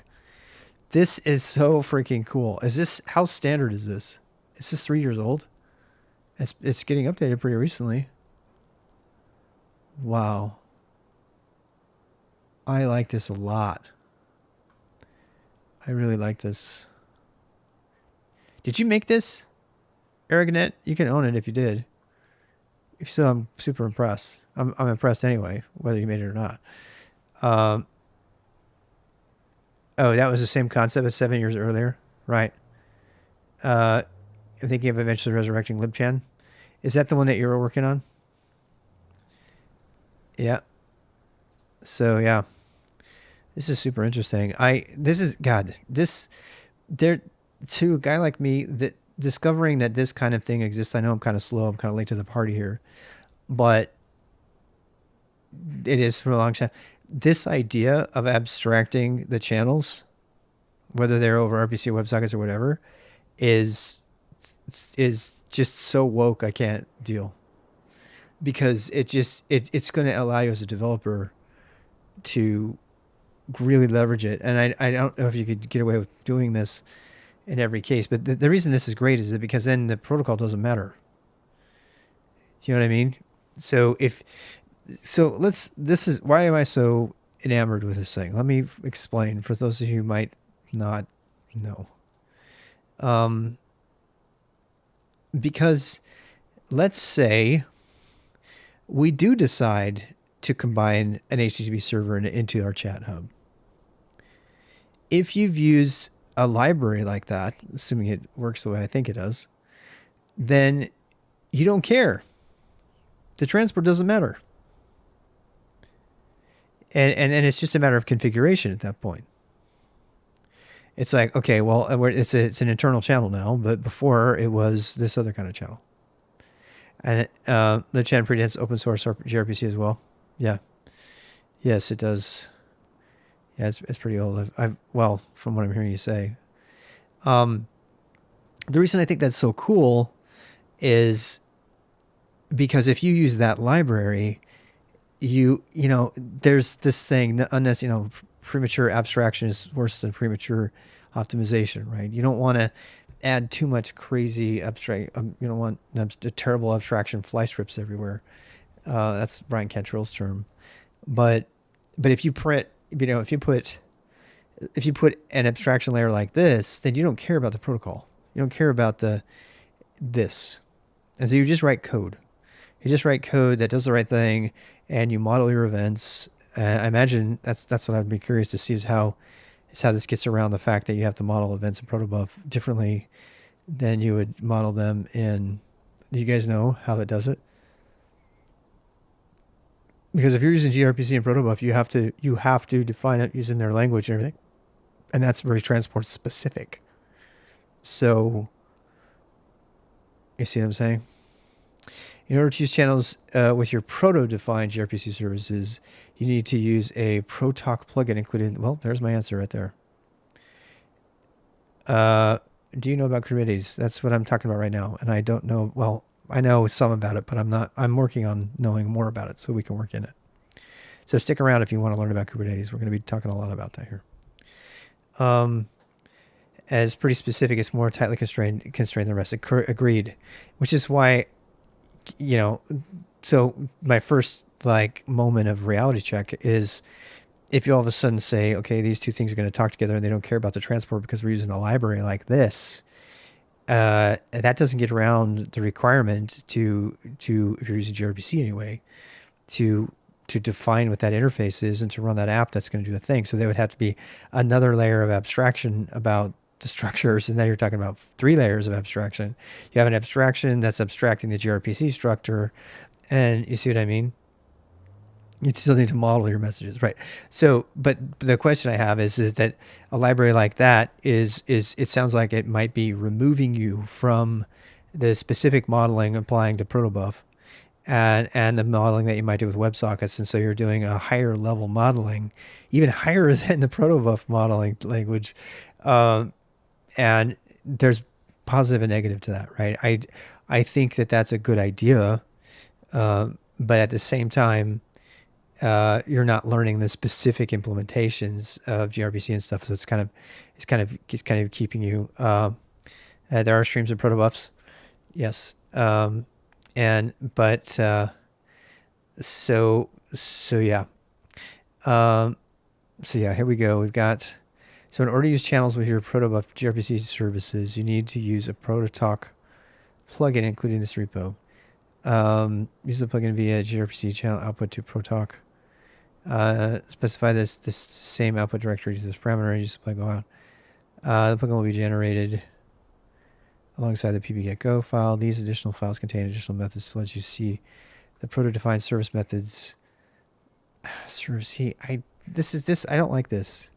This is so freaking cool. How standard is this? Is this 3 years old? It's getting updated pretty recently. Wow. I like this a lot. I really like this. Did you make this, Aragonet? You can own it if you did. If so, I'm super impressed. I'm impressed anyway, whether you made it or not. Oh, that was the same concept as 7 years earlier, right? I'm thinking of eventually resurrecting libchan. Is that the one that you were working on? Yeah. So yeah, this is super interesting. To a guy like me, that discovering that this kind of thing exists. I know I'm kind of slow. I'm kind of late to the party here, but it is for a long time. This idea of abstracting the channels, whether they're over RPC or WebSockets or whatever, is just so woke. I can't deal, because it's going to allow you as a developer to really leverage it. And I don't know if you could get away with doing this in every case, but the reason this is great is that because then the protocol doesn't matter. Do you know what I mean? This is why am I so enamored with this thing? Let me explain for those of you who might not know. Because let's say we do decide to combine an HTTP server into our chat hub. If you've used a library like that, assuming it works the way I think it does, then you don't care. The transport doesn't matter. And it's just a matter of configuration at that point. It's like, okay, well, it's an internal channel now, but before it was this other kind of channel. And the chat predates open source gRPC as well. Yeah. Yes, it does. Yeah, it's pretty old. Well, from what I'm hearing you say. The reason I think that's so cool is because if you use that library, there's this thing that premature abstraction is worse than premature optimization, right? You don't want to add too much crazy abstract. You don't want a terrible abstraction fly strips everywhere. That's Brian Cantrell's term. But if you put an abstraction layer like this, then you don't care about the protocol. You don't care about this. And so you just write code. You just write code that does the right thing, and you model your events. I imagine that's what I'd be curious to see is how this gets around the fact that you have to model events in protobuf differently than you would model them in Do you guys know how that does it? Because if you're using gRPC and protobuf, you have to define it using their language and everything, and that's very transport specific. So, you see what I'm saying? In order to use channels with your proto-defined gRPC services, you need to use a protalk plugin included. Well, there's my answer right there. Do you know about Kubernetes? That's what I'm talking about right now, and I don't know. Well, I know some about it, but I'm working on knowing more about it so we can work in it. So stick around if you want to learn about Kubernetes. We're going to be talking a lot about that here. As pretty specific, it's more tightly constrained than the rest. Agreed. Which is why, so my first moment of reality check is if you all of a sudden say, okay, these two things are going to talk together and they don't care about the transport because we're using a library like this, that doesn't get around the requirement to if you're using gRPC anyway, to define what that interface is and to run that app that's going to do the thing. So there would have to be another layer of abstraction about the structures, and now you're talking about 3 layers of abstraction. You have an abstraction that's abstracting the gRPC structure, and you see what I mean? You still need to model your messages, right? So, but the question I have is that a library like that is it sounds like it might be removing you from the specific modeling applying to protobuf and the modeling that you might do with WebSockets. And so you're doing a higher level modeling, even higher than the protobuf modeling language. And there's positive and negative to that, right? I think that that's a good idea. But at the same time, you're not learning the specific implementations of gRPC and stuff. So it's kind of keeping you, there are streams of protobufs. Yes. So yeah. Here we go. We've got, so in order to use channels with your protobuf gRPC services, you need to use a prototalk plugin, including this repo. Use the plugin via gRPC channel output to protalk. Specify this same output directory to this parameter and use the plugin go out. The plugin will be generated alongside the pb-get-go file. These additional files contain additional methods to let you see the proto-defined service methods. I don't like this.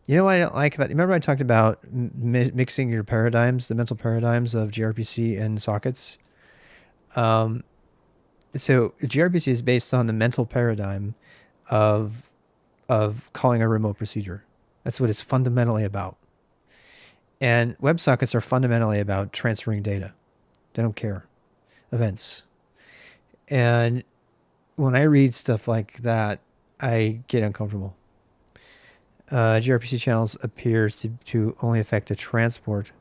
You know what I don't like about, remember I talked about mixing your paradigms, the mental paradigms of gRPC and sockets? So gRPC is based on the mental paradigm of calling a remote procedure. That's what it's fundamentally about. And WebSockets are fundamentally about transferring data. They don't care. Events. And when I read stuff like that, I get uncomfortable. gRPC channels appears to only affect the transport.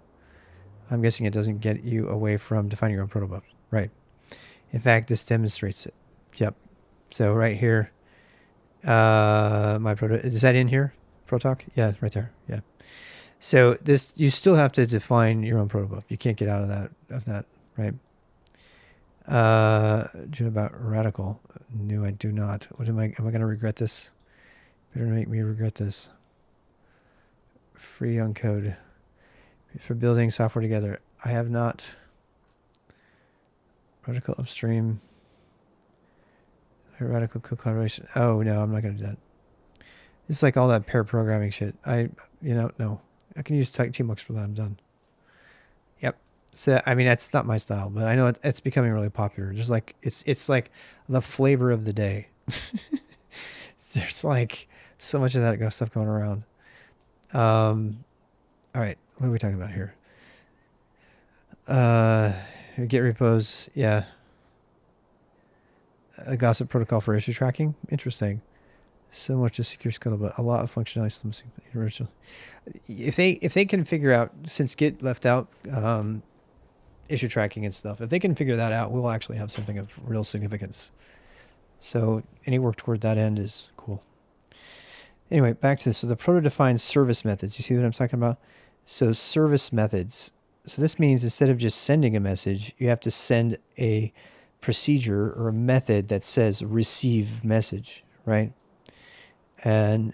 I'm guessing it doesn't get you away from defining your own protobuf. Right. In fact, this demonstrates it. Yep. So right here, is that in here? Protalk? Yeah, right there. Yeah. So this, you still have to define your own protobuf. You can't get out of that, right? Do you know about radical? No, I do not. What am I going to regret this? Better make me regret this. Free on code for building software together. I have not. Radical upstream. Radical collaboration. Oh no, I'm not going to do that. It's like all that pair programming shit. No. I can use Teamworks for that. I'm done. Yep. So I mean, that's not my style, but I know it's becoming really popular. Just like it's like the flavor of the day. There's like so much of that stuff going around. All right, what are we talking about here? Git repos, yeah. A gossip protocol for issue tracking. Interesting. Similar to secure scuttle, but a lot of functionality. If they can figure out, since Git left out issue tracking and stuff, if they can figure that out, we'll actually have something of real significance. So any work toward that end is cool. Anyway, back to this. So the proto-defined service methods. You see what I'm talking about? So service methods. So this means instead of just sending a message, you have to send a procedure or a method that says receive message, right? And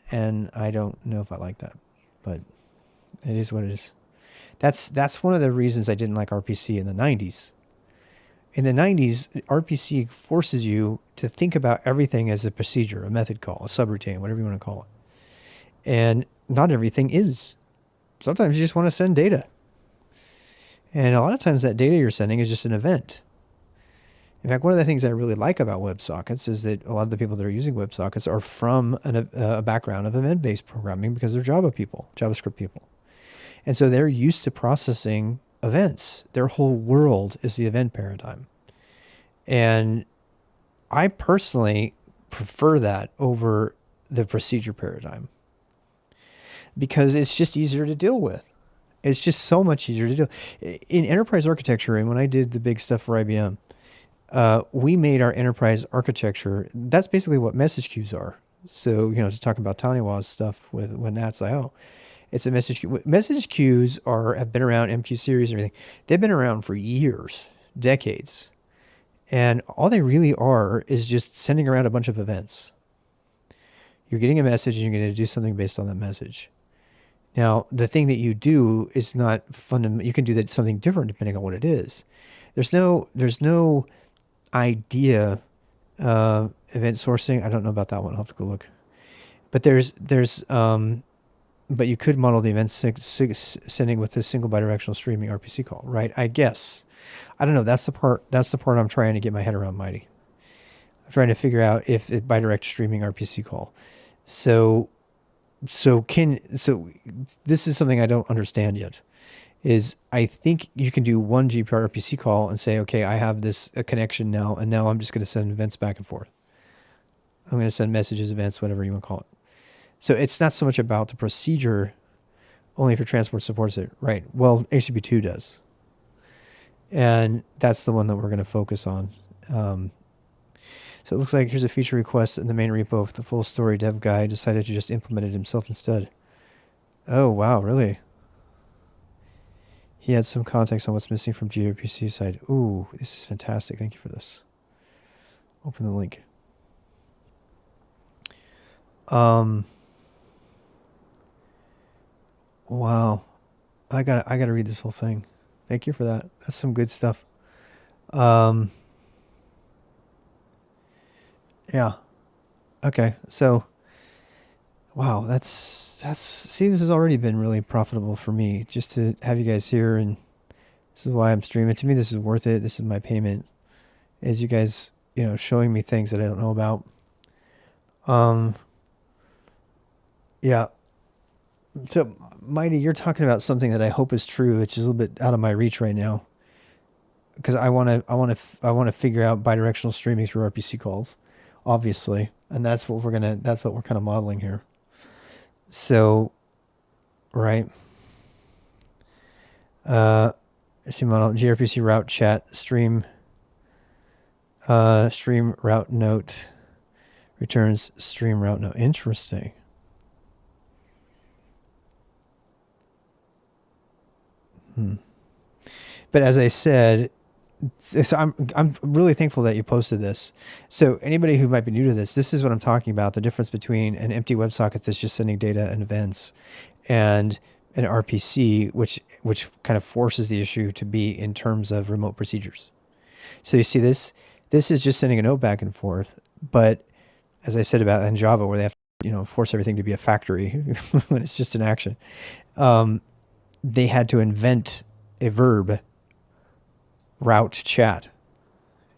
I don't know if I like that, but it is what it is. That's one of the reasons I didn't like RPC in the 90s. In the 90s, RPC forces you to think about everything as a procedure, a method call, a subroutine, whatever you want to call it. And not everything is. Sometimes you just want to send data. And a lot of times that data you're sending is just an event. In fact, one of the things I really like about WebSockets is that a lot of the people that are using WebSockets are from a background of event-based programming because they're Java people, JavaScript people. And so they're used to processing events. Their whole world is the event paradigm. And I personally prefer that over the procedure paradigm because it's just easier to deal with. It's just so much easier to do. In enterprise architecture, and when I did the big stuff for IBM, we made our enterprise architecture. That's basically what message queues are. So, to talk about Taniwa's stuff with NATS.io, it's a message queue. Message queues have been around, MQ series and everything. They've been around for years, decades. And all they really are is just sending around a bunch of events. You're getting a message and you're going to do something based on that message. Now, the thing that you do is not fundamental. You can do something different depending on what it is. There's no idea event sourcing. I don't know about that one. I'll have to go look. But but you could model the event sending with a single bidirectional streaming RPC call, right? I guess. I don't know. That's the part I'm trying to get my head around, Mighty. I'm trying to figure out if it bidirect streaming RPC call. So this is something I don't understand yet. Is I think you can do one GPR RPC call and say, okay, I have a connection now, and now I'm just going to send events back and forth. I'm going to send messages, events, whatever you want to call it. So it's not so much about the procedure, only if your transport supports it, right? Well, HTTP2 does. And that's the one that we're going to focus on. So it looks like here's a feature request in the main repo. The full story dev guy decided to just implement it himself instead. Oh, wow, really? He had some context on what's missing from gRPC side. Ooh, this is fantastic. Thank you for this. Open the link. Wow. I gotta read this whole thing. Thank you for that. That's some good stuff. Yeah. Okay. So, wow, see, this has already been really profitable for me just to have you guys here, and this is why I'm streaming. To me, this is worth it. This is my payment, is you guys, showing me things that I don't know about. Yeah. So, Mighty, you're talking about something that I hope is true, which is a little bit out of my reach right now, because I want to figure out bidirectional streaming through RPC calls, obviously, and that's what we're kind of modeling here. So, right. See model gRPC route chat stream route note returns stream route note. Interesting. But as I said, so I'm really thankful that you posted this. So anybody who might be new to this is what I'm talking about, the difference between an empty WebSocket that's just sending data and events and an RPC, which kind of forces the issue to be in terms of remote procedures. So you see this is just sending a note back and forth. But as I said about in Java, where they have to, force everything to be a factory when it's just an action, they had to invent a verb, route chat.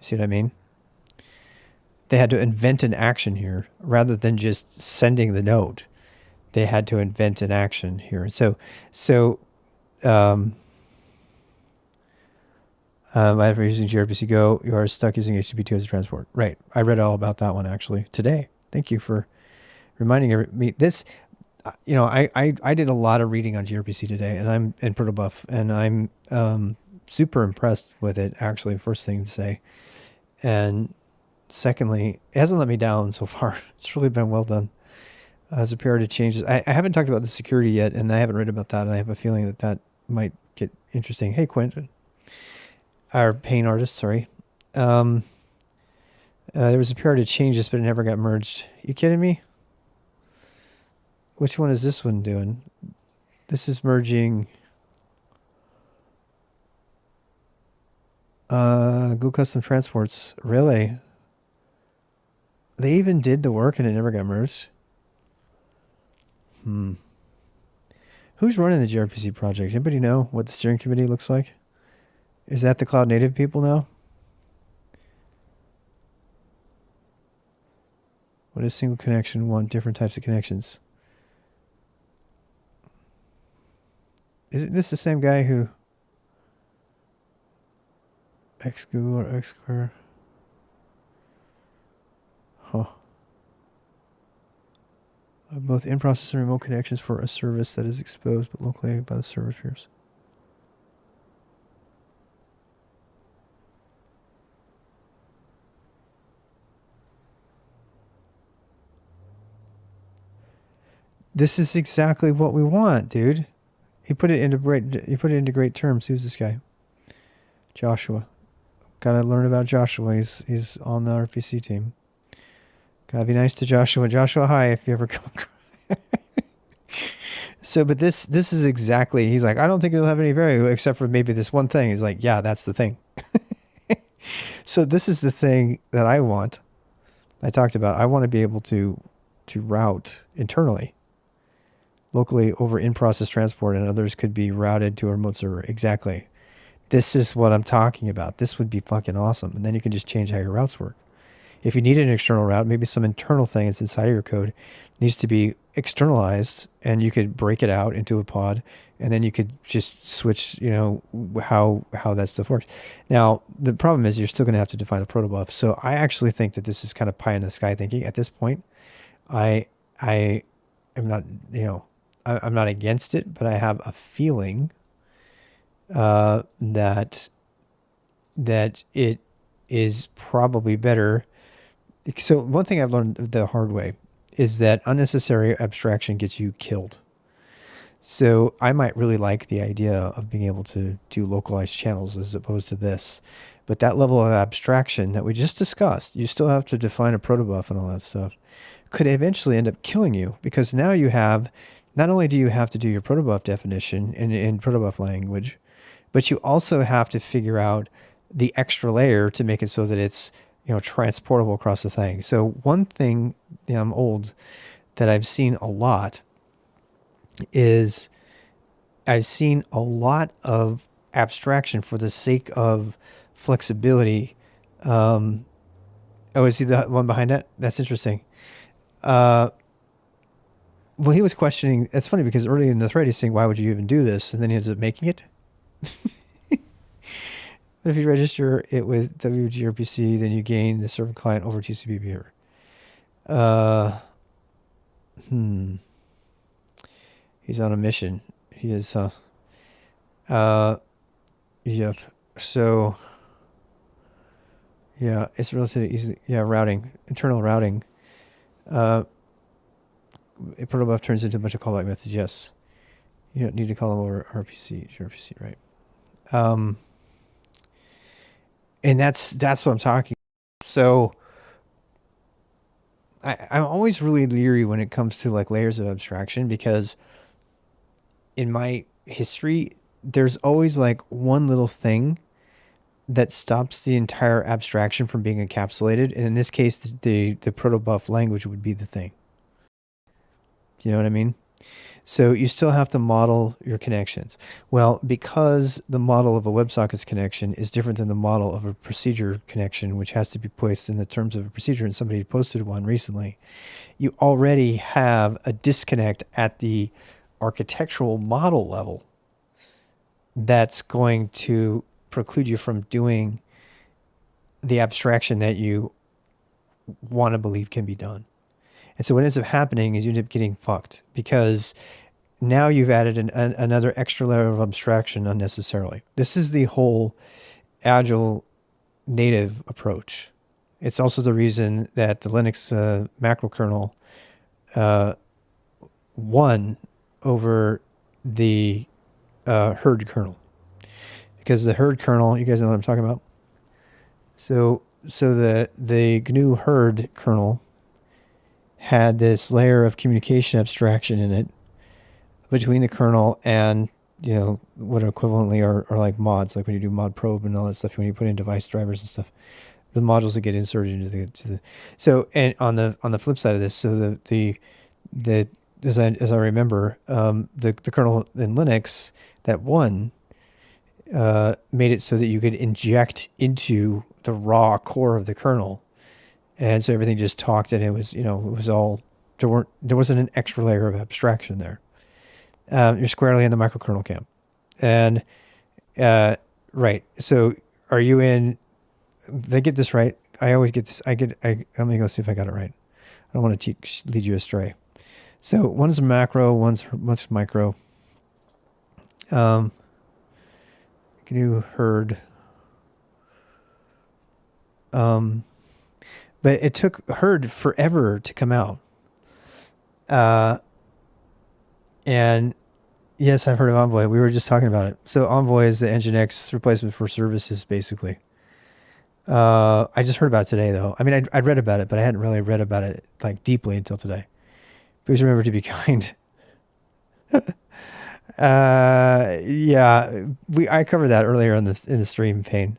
See what I mean? They had to invent an action here rather than just sending the note. They had to invent an action here. So after using gRPC Go, you are stuck using HTTP2 as a transport. Right. I read all about that one actually today. Thank you for reminding me. This, I did a lot of reading on gRPC today, and I'm in protobuf, and I'm super impressed with it, actually, first thing to say. And secondly, it hasn't let me down so far. It's really been well done. As a period of changes, I haven't talked about the security yet, and I haven't read about that, and I have a feeling that might get interesting. Hey, Quentin. Our pain artist, sorry. There was a period of changes, but it never got merged. You kidding me? Which one is this one doing? This is merging. Google Custom Transports. Really? They even did the work and it never got merged? Who's running the gRPC project? Anybody know what the steering committee looks like? Is that the cloud native people now? What is single connection? Want different types of connections. Isn't this the same guy who... X-Google or X-Square? Huh. Both in-process and remote connections for a service that is exposed but locally by the service peers. This is exactly what we want, dude. He put it into great terms. Who's this guy? Joshua. Gotta learn about Joshua. He's on the RPC team. Gotta be nice to Joshua. Joshua, hi, if you ever come across. So, but this is exactly, he's like, I don't think it'll have any value except for maybe this one thing. He's like, yeah, that's the thing. So this is the thing that I want. I talked about, I want to be able to route internally, locally over in-process transport, and others could be routed to a remote server. Exactly. This is what I'm talking about. This would be fucking awesome. And then you can just change how your routes work. If you need an external route, maybe some internal thing that's inside of your code needs to be externalized, and you could break it out into a pod, and then you could just switch, how that stuff works. Now, the problem is you're still going to have to define the protobuf. So I actually think that this is kind of pie in the sky thinking at this point. I am not, I'm not against it, but I have a feeling that it is probably better. So one thing I've learned the hard way is that unnecessary abstraction gets you killed. So I might really like the idea of being able to do localized channels as opposed to this. But that level of abstraction that we just discussed, you still have to define a protobuf and all that stuff, could eventually end up killing you, because now you have, not only do you have to do your protobuf definition in protobuf language, but you also have to figure out the extra layer to make it so that it's, transportable across the thing. So one thing, I'm old, that I've seen a lot is I've seen a lot of abstraction for the sake of flexibility. Oh, is he the one behind that? That's interesting. Well, he was questioning. It's funny because early in the thread he's saying, why would you even do this? And then he ends up making it. But if you register it with WGRPC, then you gain the server client over TCP behavior. He's on a mission. He is, yep. So, yeah, it's relatively easy. Yeah, routing, internal routing. A protobuf turns into a bunch of callback methods. Yes. You don't need to call them over gRPC, right? And that's what I'm talking about. So I'm always really leery when it comes to like layers of abstraction, because in my history, there's always like one little thing that stops the entire abstraction from being encapsulated. And in this case, the protobuf language would be the thing. You know what I mean? So you still have to model your connections. Well, because the model of a WebSockets connection is different than the model of a procedure connection, which has to be placed in the terms of a procedure, and somebody posted one recently, you already have a disconnect at the architectural model level that's going to preclude you from doing the abstraction that you want to believe can be done. And so what ends up happening is you end up getting fucked, because now you've added another extra layer of abstraction unnecessarily. This is the whole Agile native approach. It's also the reason that the Linux macro kernel won over the herd kernel. Because the herd kernel, you guys know what I'm talking about? So the GNU herd kernel had this layer of communication abstraction in it between the kernel and what equivalently are like mods, like when you do mod probe and all that stuff, when you put in device drivers and stuff, the modules that get inserted into the so, and on the flip side of this, so the as I remember, the kernel in Linux that one made it so that you could inject into the raw core of the kernel, and so everything just talked, and it was it was all, there wasn't an extra layer of abstraction there. You're squarely in the microkernel camp, and right. So are you in? Did I get this right? I always get this. Let me go see if I got it right. I don't want to lead you astray. So one's macro, one's micro. GNU herd. But it took herd forever to come out. And yes, I've heard of Envoy. We were just talking about it. So Envoy is the Nginx replacement for services, basically. I just heard about it today, though. I mean, I'd read about it, but I hadn't really read about it like deeply until today. Please remember to be kind. Yeah, I covered that earlier in the stream, Payne.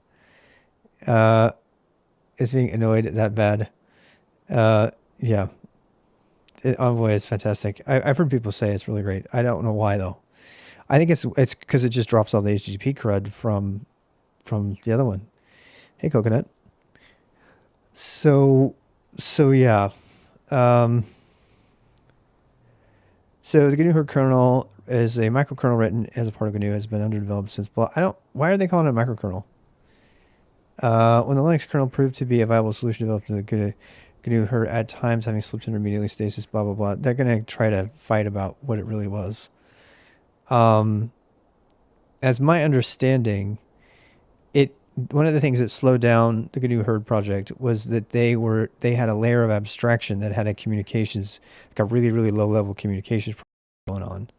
Is being annoyed that bad. Yeah, Envoy is fantastic. I've heard people say it's really great. I don't know why though. I think it's because it just drops all the HTTP crud from the other one. Hey, Coconut. So yeah. So the GNU herd kernel is a microkernel written as a part of GNU, has been underdeveloped since. But why are they calling it a microkernel? When the Linux kernel proved to be a viable solution developed in the GNU herd, at times having slipped intermediately stasis, blah blah blah. They're gonna try to fight about what it really was. As my understanding, one of the things that slowed down the GNU herd project was that they had a layer of abstraction that had like a really, really low level communications going on.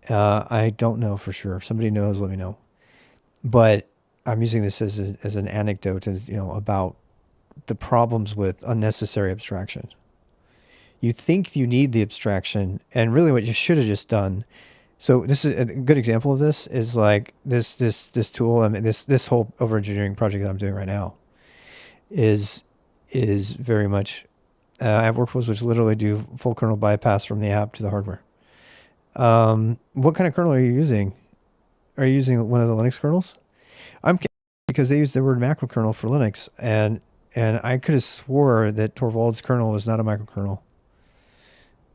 I don't know for sure. If somebody knows, let me know. But I'm using this as an anecdote, about the problems with unnecessary abstraction. You think you need the abstraction, and really what you should have just done. So this is a good example of this is like this tool. I mean, this whole over engineering project that I'm doing right now is very much, I have workflows which literally do full kernel bypass from the app to the hardware. What kind of kernel are you using? Are you using one of the Linux kernels? I'm kidding, because they use the word macro kernel for Linux, and I could have swore that Torvalds kernel was not a microkernel.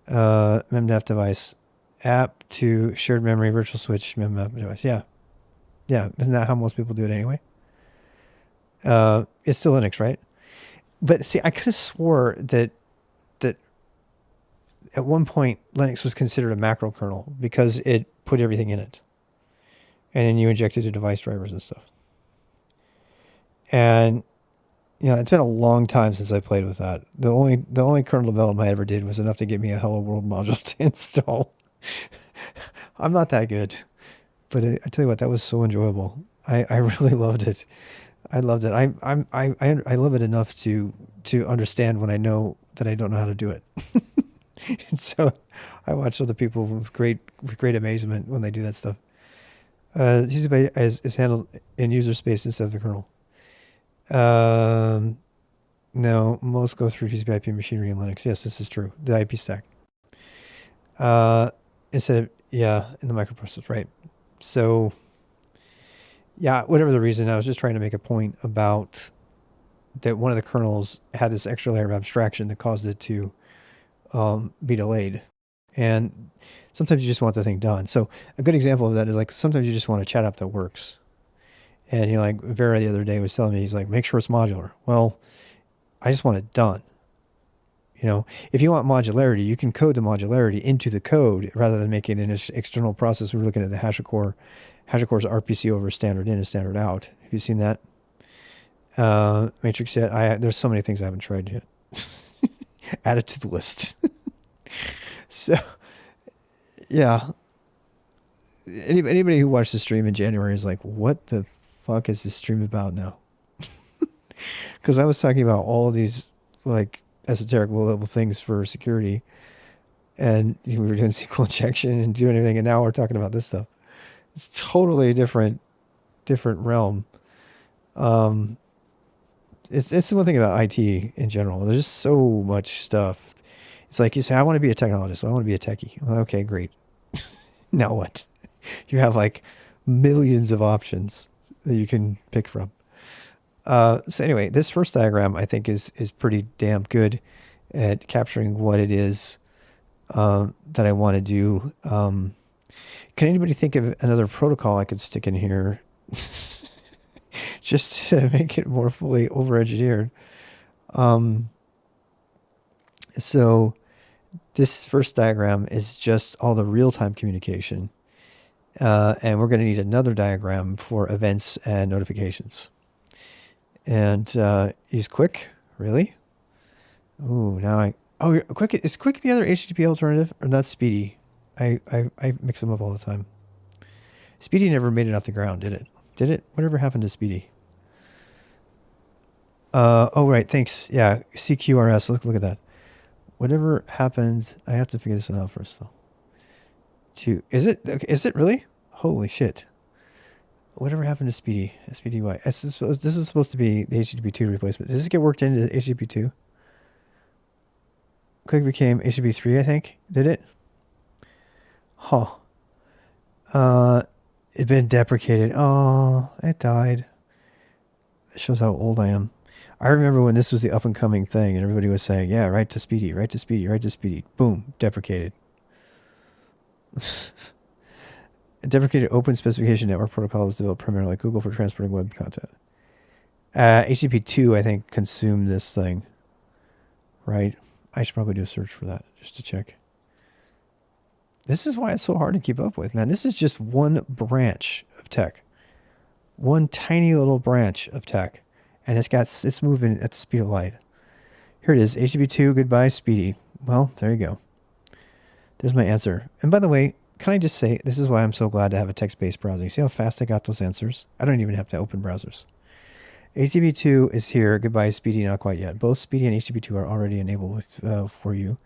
Memdev device. App to shared memory, virtual switch, memdev device. Yeah. Isn't that how most people do it anyway? It's still Linux, right? But see, I could have swore that at one point Linux was considered a macro kernel because it put everything in it, and then you injected the device drivers and stuff. And it's been a long time since I played with that. The only kernel development I ever did was enough to get me a Hello World module to install. I'm not that good, but I tell you what, that was so enjoyable. I really loved it. I loved it. I love it enough to understand when I know that I don't know how to do it. And so I watch other people with great amazement when they do that stuff. Is handled in user space instead of the kernel. No, most go through TCP/IP machinery in Linux. Yes, this is true. The IP stack. Instead of, in the microprocessors, right? So, yeah, whatever the reason, I was just trying to make a point about that one of the kernels had this extra layer of abstraction that caused it to be delayed. And sometimes you just want the thing done. So a good example of that is like sometimes you just want a chat app that works. And like Vera the other day was telling me, he's like, make sure it's modular. Well, I just want it done. If you want modularity, you can code the modularity into the code rather than making an external process. We're looking at the HashiCorp. HashiCorp's RPC over standard in and standard out. Have you seen that? Matrix yet? There's so many things I haven't tried yet. Add it to the list. So, yeah. Anybody who watched the stream in January is like, what the fuck is this stream about now? Because I was talking about all of these like esoteric low-level things for security, and we were doing SQL injection and doing everything, and now we're talking about this stuff. It's totally a different realm. Um, it's the one thing about IT in general. There's just so much stuff. It's like you say, I want to be a technologist. I want to be a techie. Well, okay, great. Now what? You have like millions of options that you can pick from. So anyway, this first diagram I think is pretty damn good at capturing what it is that I want to do. Can anybody think of another protocol I could stick in here just to make it more fully over-engineered? Um, so this first diagram is just all the real-time communication. And we're going to need another diagram for events and notifications. And use Quick, really? Ooh, now Quick, is Quick the other HTTP alternative? Or that's Speedy? I mix them up all the time. Speedy never made it off the ground, did it? Did it? Whatever happened to Speedy? Oh, right, thanks. Yeah, CQRS, look at that. Whatever happened, I have to figure this one out first, though. Is it really? Holy shit. Whatever happened to Speedy? SPDY. This is supposed to be the HTTP 2 replacement. Does this get worked into HTTP 2? Quick became HTTP 3, I think. Did it? Huh. It'd been deprecated. Oh, it died. It shows how old I am. I remember when this was the up and coming thing and everybody was saying, yeah, write to Speedy, write to Speedy, write to Speedy. Boom, deprecated. A deprecated open specification network protocol was developed primarily by Google for transporting web content. HTTP 2, I think, consumed this thing. Right? I should probably do a search for that just to check. This is why it's so hard to keep up with, man. This is just one branch of tech. One tiny little branch of tech. And it's moving at the speed of light. Here it is. HTTP 2, goodbye, Speedy. Well, there you go. There's my answer. And by the way, can I just say, this is why I'm so glad to have a text-based browser. You see how fast I got those answers? I don't even have to open browsers. HTTP 2 is here. Goodbye, Speedy, not quite yet. Both Speedy and HTTP 2 are already enabled for you.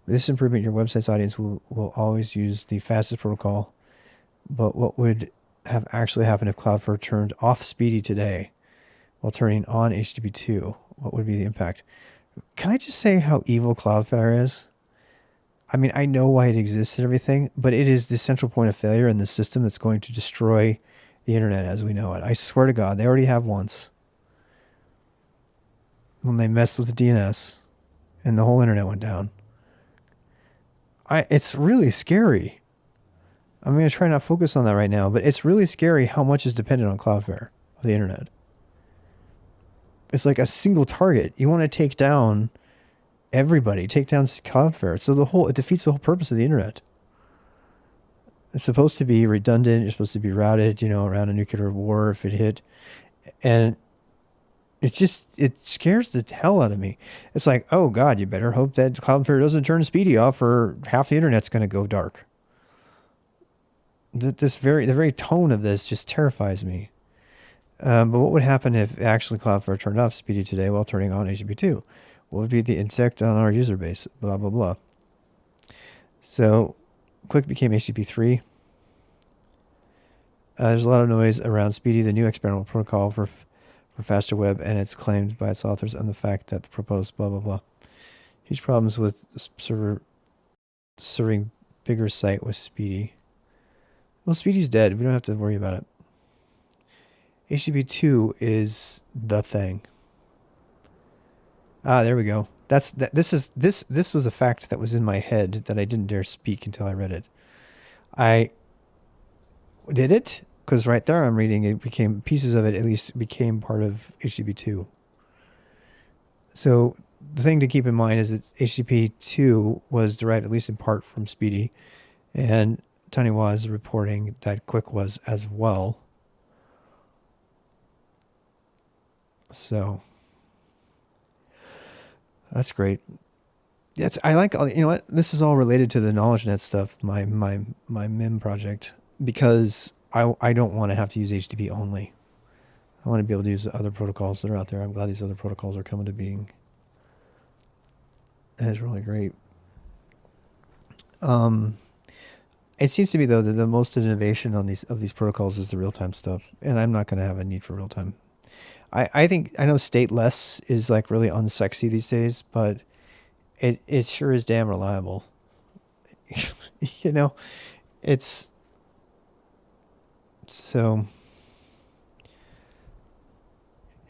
With this improvement, your website's audience will always use the fastest protocol. But what would have actually happened if Cloudflare turned off Speedy today while turning on HTTP 2? What would be the impact? Can I just say how evil Cloudflare is? I mean, I know why it exists and everything, but it is the central point of failure in the system that's going to destroy the internet as we know it. I swear to God, they already have once. When they messed with the DNS and the whole internet went down. It's really scary. I'm going to try not to focus on that right now, but it's really scary how much is dependent on Cloudflare of the internet. It's like a single target. You want to take down everybody, take down Cloudflare. So it defeats the whole purpose of the internet. It's supposed to be redundant. You're supposed to be routed, around a nuclear war if it hit. And it scares the hell out of me. It's like, oh God, you better hope that Cloudflare doesn't turn Speedy off or half the internet's going to go dark. The very tone of this just terrifies me. But what would happen if actually Cloudflare turned off Speedy today while turning on HTTP 2? What would be the impact on our user base? Blah, blah, blah. So Quick became HTTP 3. There's a lot of noise around Speedy, the new experimental protocol for faster web, and it's claimed by its authors and the fact that the proposed blah, blah, blah. Huge problems with serving bigger site with Speedy. Well, Speedy's dead. We don't have to worry about it. HTTP 2 is the thing. There we go. This was a fact that was in my head that I didn't dare speak until I read it. I did it because right there I'm reading it became pieces of it at least became part of HTTP 2. So the thing to keep in mind is that HTTP 2 was derived at least in part from Speedy, and Tiny was reporting that Quick was as well. So that's great. I like, what? This is all related to the KnowledgeNet stuff, my MIM project, because I don't want to have to use HTTP only. I want to be able to use the other protocols that are out there. I'm glad these other protocols are coming to being. That's really great. It seems to me though that the most innovation on these protocols is the real time stuff, and I'm not going to have a need for real time. I think I know stateless is like really unsexy these days, but it sure is damn reliable. You know, it's so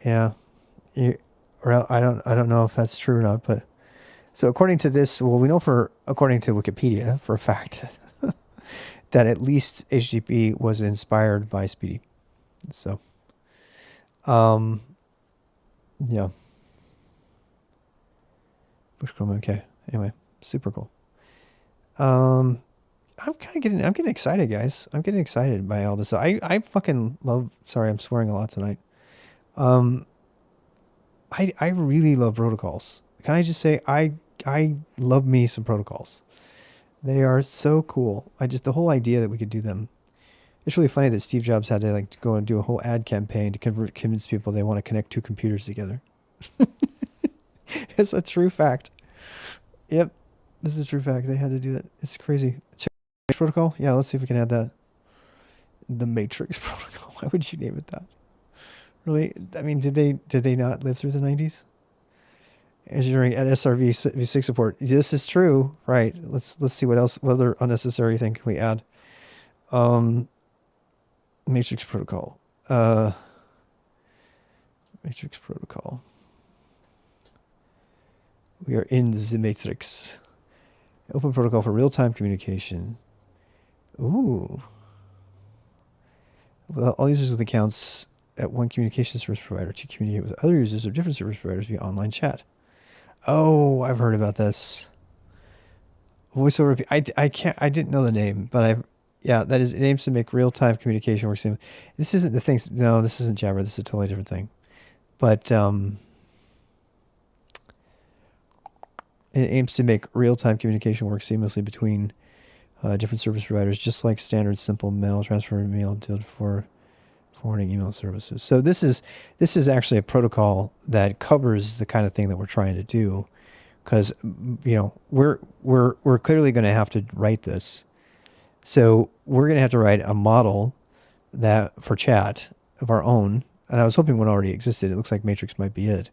yeah. You, or I don't know if that's true or not, but so according to this, well, we know according to Wikipedia for a fact that at least HTTP was inspired by Speedy. So, um, yeah. Bush Chrome, okay. Anyway, super cool. I'm getting excited, guys. I'm getting excited by all this. I fucking love. Sorry, I'm swearing a lot tonight. Um, I really love protocols. Can I just say I love me some protocols. They are so cool. The whole idea that we could do them. It's really funny that Steve Jobs had to like go and do a whole ad campaign to convince people they want to connect two computers together. It's a true fact. Yep, this is a true fact. They had to do that. It's crazy. Check protocol. Yeah, let's see if we can add that. The Matrix protocol. Why would you name it that? Really? I mean, did they not live through the 90s? Engineering at SRV v6 support. This is true, right? Let's see what else. What other unnecessary thing can we add? Matrix protocol. Matrix protocol. We are in the matrix. Open protocol for real-time communication. Ooh. Well, all users with accounts at one communication service provider to communicate with other users of different service providers via online chat. Oh, I've heard about this. Voice over. I didn't know the name, but yeah, that is, it aims to make real-time communication work seamless. This isn't the thing. No, this isn't Jabber. This is a totally different thing. But it aims to make real-time communication work seamlessly between different service providers, just like standard simple mail transfer mail did for forwarding email services. So this is actually a protocol that covers the kind of thing that we're trying to do, because we're clearly going to have to write this. So we're going to have to write a model that for chat of our own, and I was hoping one already existed. It looks like Matrix might be it.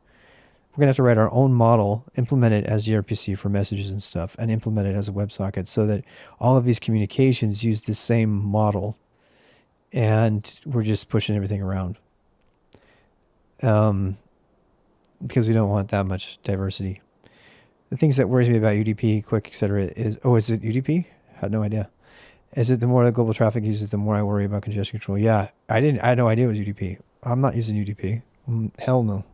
We're going to have to write our own model, implement it as gRPC for messages and stuff, and implement it as a WebSocket so that all of these communications use the same model, and we're just pushing everything around. Because we don't want that much diversity. The things that worries me about UDP, Quick, etc. is it UDP? I had no idea. Is it the more the global traffic uses, the more I worry about congestion control? Yeah, I had no idea it was UDP. I'm not using UDP. Hell no.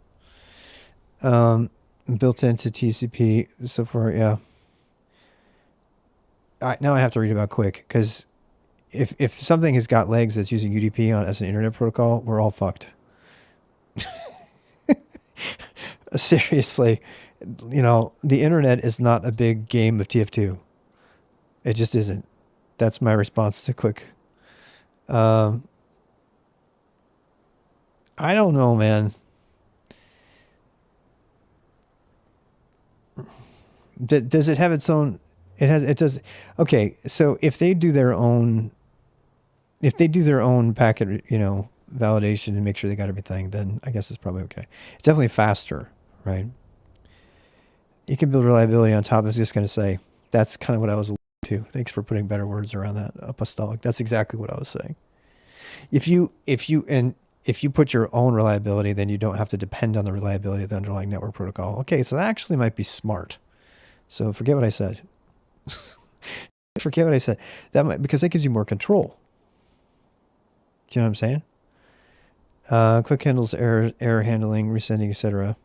Built into TCP so far, yeah. Now I have to read about Quick, because if something has got legs that's using UDP as an internet protocol, we're all fucked. Seriously, the internet is not a big game of TF2. It just isn't. That's my response to Quick. I don't know, man. Does it have its own? It does. Okay, so if they do their own packet, validation and make sure they got everything, then I guess it's probably okay. It's definitely faster, right? You can build reliability on top. I was just going to say, that's kind of what I was alluding to. Thanks for putting better words around that. Apostolic. That's exactly what I was saying. If you put your own reliability, then you don't have to depend on the reliability of the underlying network protocol. Okay, so that actually might be smart. So forget what I said. Forget what I said. Because that gives you more control. Do you know what I'm saying? Quick handles error handling, resending, etc.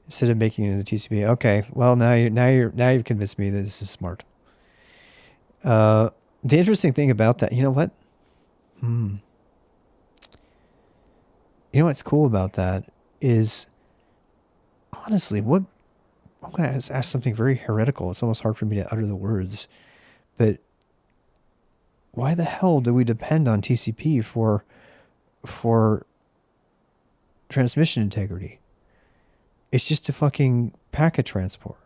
Instead of making it into TCP. Okay, well now you've convinced me that this is smart. The interesting thing about that, you know what? You know what's cool about that is, honestly, I'm going to ask something very heretical. It's almost hard for me to utter the words, but why the hell do we depend on TCP for transmission integrity? It's just a fucking packet transport.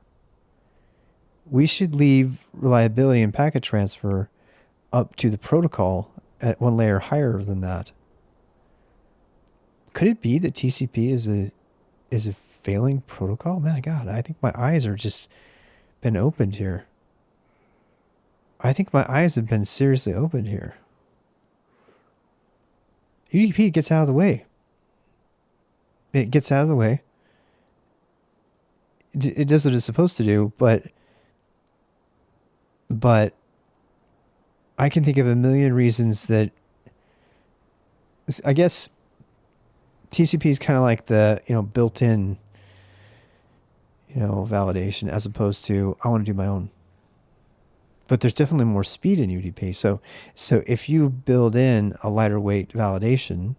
We should leave reliability and packet transfer up to the protocol at one layer higher than that. Could it be that TCP is a failing protocol? Man, God, I think my eyes are just been opened here. I think my eyes have been seriously opened here. UDP gets out of the way. It gets out of the way. It does what it's supposed to do, but I can think of a million reasons that, I guess TCP is kind of like the, built-in, validation, as opposed to I want to do my own. But there's definitely more speed in UDP. So if you build in a lighter weight validation,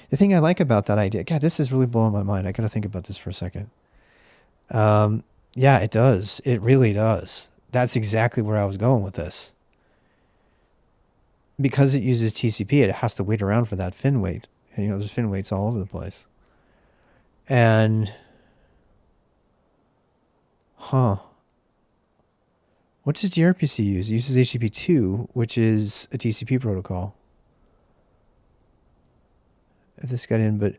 the thing I like about that idea, God, this is really blowing my mind. I got to think about this for a second. Yeah, it does. It really does. That's exactly where I was going with this. Because it uses TCP, it has to wait around for that fin weight. And, there's fin weights all over the place. And, what does gRPC use? It uses HTTP2, which is a TCP protocol. If this got in, but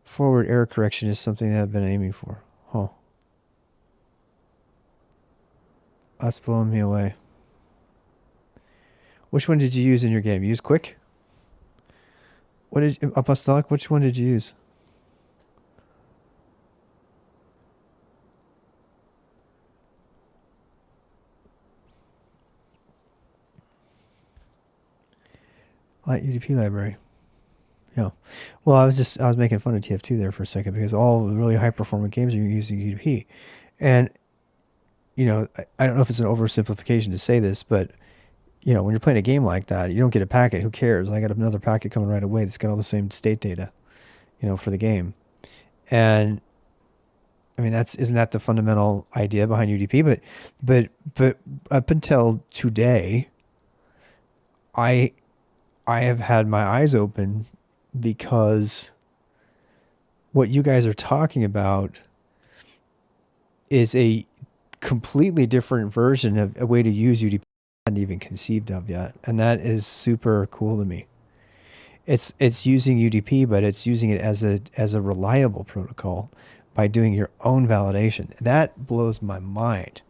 forward error correction is something that I've been aiming for. That's blowing me away. Which one did you use in your game? You use Quick? What did Apostolic? Which one did you use? Light UDP library. Yeah. Well, I was making fun of TF2 there for a second because all the really high performant games are using UDP. And, I don't know if it's an oversimplification to say this, but, when you're playing a game like that, you don't get a packet. Who cares? I got another packet coming right away that's got all the same state data, for the game. And, I mean, isn't that the fundamental idea behind UDP? But up until today, I have had my eyes open because what you guys are talking about is a completely different version of a way to use UDP I hadn't even conceived of yet. And that is super cool to me. It's using UDP, but it's using it as a reliable protocol by doing your own validation. That blows my mind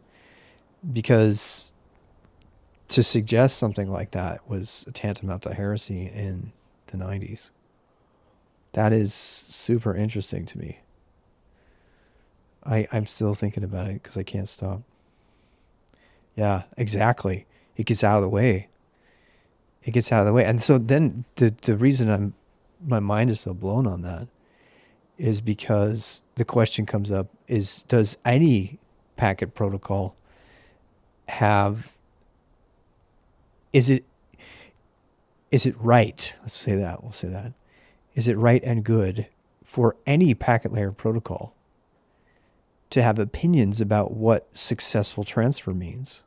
because to suggest something like that was tantamount to heresy in the 90s. That is super interesting to me. I'm still thinking about it because I can't stop. Yeah, exactly. It gets out of the way. It gets out of the way. And so then the reason my mind is so blown on that is because the question comes up is, does any packet protocol is it right? Let's say that. We'll say that. Is it right and good for any packet layer protocol to have opinions about what successful transfer means?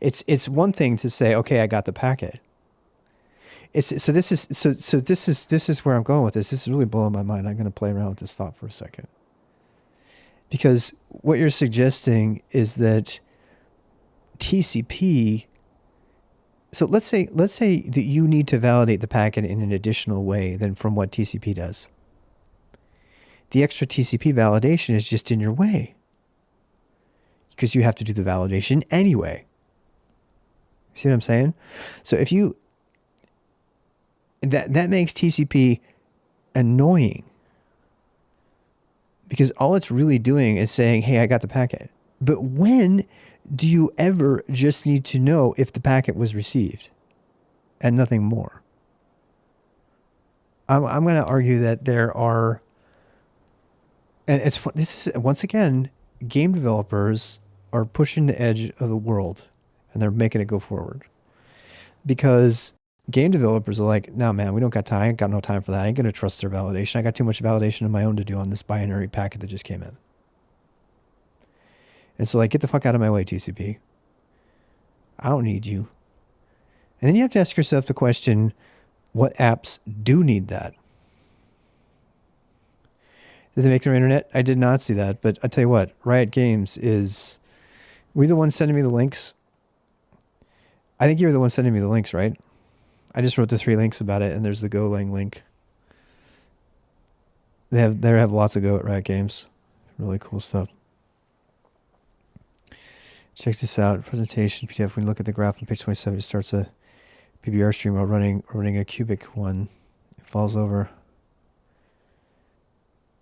It's one thing to say, okay, I got the packet. This is where I'm going with this. This is really blowing my mind. I'm going to play around with this thought for a second. Because what you're suggesting is that TCP, so let's say that you need to validate the packet in an additional way than from what TCP does. The extra TCP validation is just in your way because you have to do the validation anyway. See what I'm saying? So if that makes TCP annoying because all it's really doing is saying, hey, I got the packet. But when do you ever just need to know if the packet was received and nothing more? I'm going to argue that there are, and it's fun. This is, once again, game developers are pushing the edge of the world and they're making it go forward because game developers are like, no, man, we don't got time. I ain't got no time for that. I ain't going to trust their validation. I got too much validation of my own to do on this binary packet that just came in. And so, get the fuck out of my way, TCP. I don't need you. And then you have to ask yourself the question, what apps do need that? Did they make their internet? I did not see that, but I'll tell you what, Riot Games were you the one sending me the links I think you were the one sending me the links, right? I just wrote the 3 links about it, and there's the Golang link. They have lots of Go at Riot Games. Really cool stuff. Check this out. Presentation PDF. When you look at the graph on page 27, it starts a PBR stream while running a cubic one. It falls over.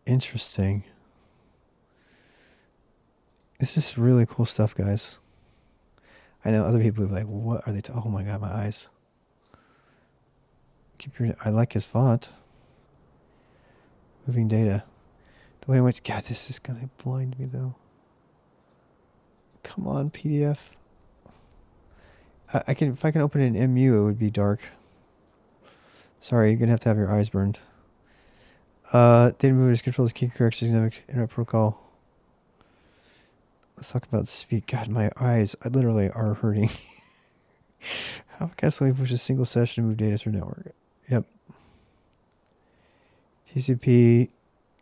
Interesting. This is really cool stuff, guys. I know other people are like, what are they? Oh my god, my eyes. I like his font. Moving data. The way in which, God, this is gonna blind me though. Come on, PDF. I can, if I can open it in MU, it would be dark. Sorry, you're gonna have to have your eyes burned. Data movement is controlled as key corrections dynamic internet protocol. Let's talk about speed. God, my eyes, I literally are hurting. How can I push a single session to move data through network? Yep. TCP,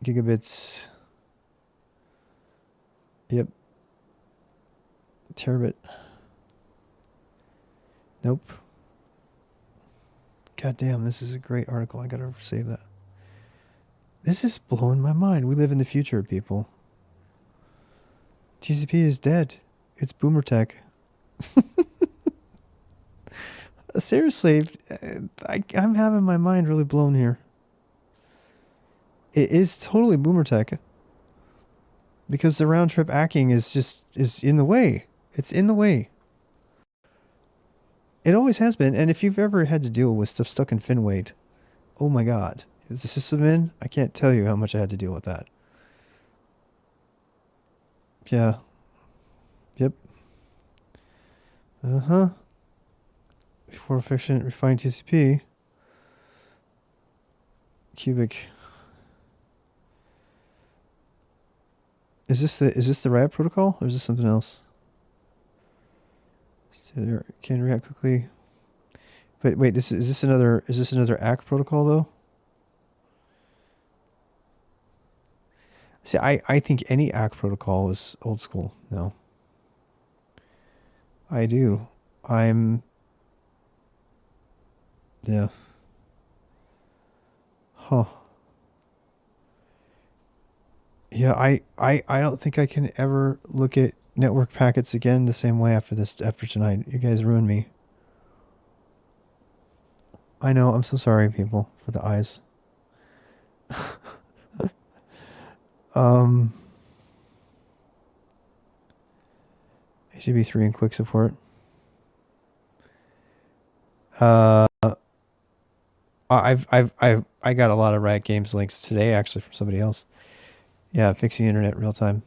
gigabits. Yep. Terabit. Nope. God damn, this is a great article. I gotta save that. This is blowing my mind. We live in the future, people. TCP is dead. It's boomer tech. Seriously, I'm having my mind really blown here. It is totally boomer tech. Because the round trip hacking is in the way. It's in the way. It always has been. And if you've ever had to deal with stuff stuck in fin weight, oh my god. Is the system in? I can't tell you how much I had to deal with that. Yeah. Yep. Uh-huh. Before efficient refined TCP. Cubic. Is this the RAD protocol or is this something else? Can react quickly. But wait, is this another ACK protocol though? See, I think any ACK protocol is old school. No. I do. Yeah. Huh. Yeah, I don't think I can ever look at network packets again the same way after tonight. You guys ruined me. I know, I'm so sorry, people, for the eyes. HTTP3 and quick support. I got a lot of Riot Games links today actually from somebody else. Yeah, fixing internet real time.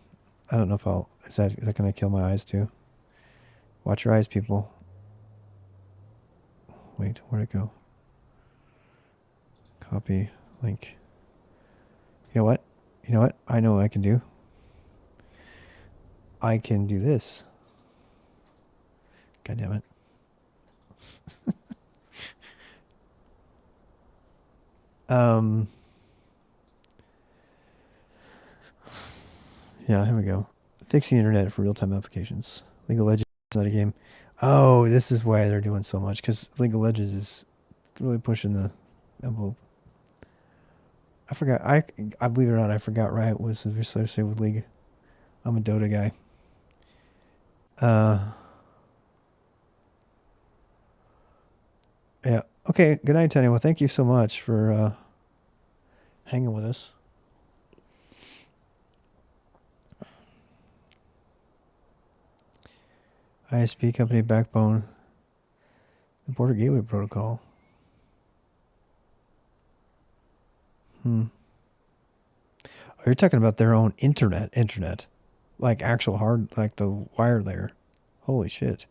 I don't know if is that gonna kill my eyes too? Watch your eyes, people. Wait, where'd it go? Copy link. You know what? I know what I can do. I can do this. God damn it. Yeah, here we go. Fixing internet for real-time applications. League of Legends is not a game. Oh, this is why they're doing so much, because League of Legends is really pushing the envelope. I forgot. I believe it or not, I forgot Riot was associated with League. I'm a Dota guy. Yeah. Okay. Good night, Tanya. Well, thank you so much for hanging with us. ISP company backbone. The Border Gateway Protocol. Oh, you're talking about their own internet. Like actual hard, like the wire layer. Holy shit.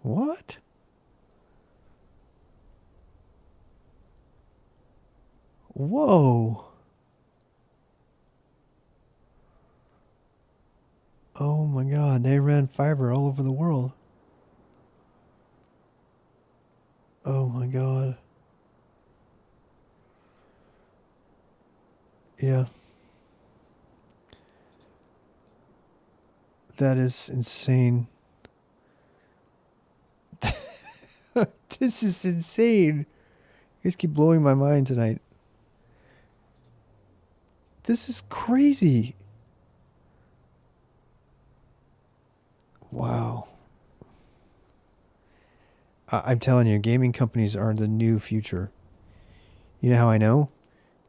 What? Whoa. Oh my god, they ran fiber all over the world. Oh my god. Yeah. That is insane. This is insane. You guys keep blowing my mind tonight. This is crazy. Wow. I'm telling you, gaming companies are the new future. You know how I know?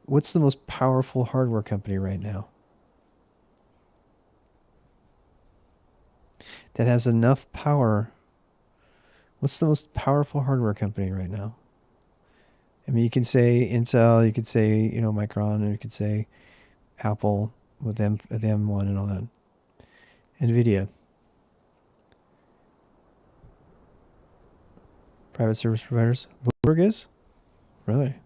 What's the most powerful hardware company right now that has enough power? What's the most powerful hardware company right now? I mean, you can say Intel, you could say, you know, Micron, and you could say Apple with them, the M1 and all that. NVIDIA. Private service providers. Bloomberg is? Really?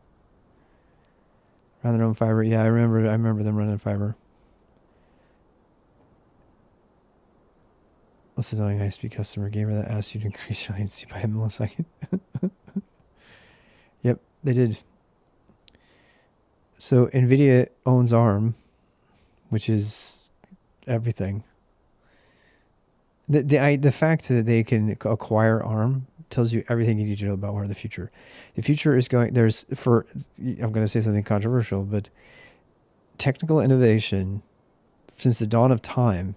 Run their own fiber. Yeah, I remember them running fiber. Less annoying high-speed customer gamer that asked you to increase your latency by a millisecond. Yep, they did. So NVIDIA owns ARM, which is everything. The fact that they can acquire ARM tells you everything you need to know about where the future. The future is going. I'm going to say something controversial, but technical innovation since the dawn of time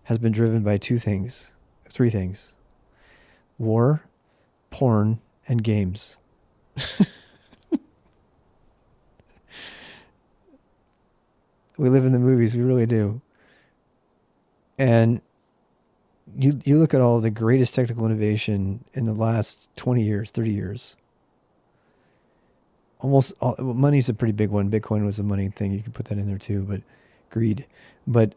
has been driven by three things: war, porn, and games. We live in the movies, we really do. And you look at all the greatest technical innovation in the last 20 years, 30 years. Almost all, money's a pretty big one. Bitcoin was a money thing. You could put that in there too, but greed. But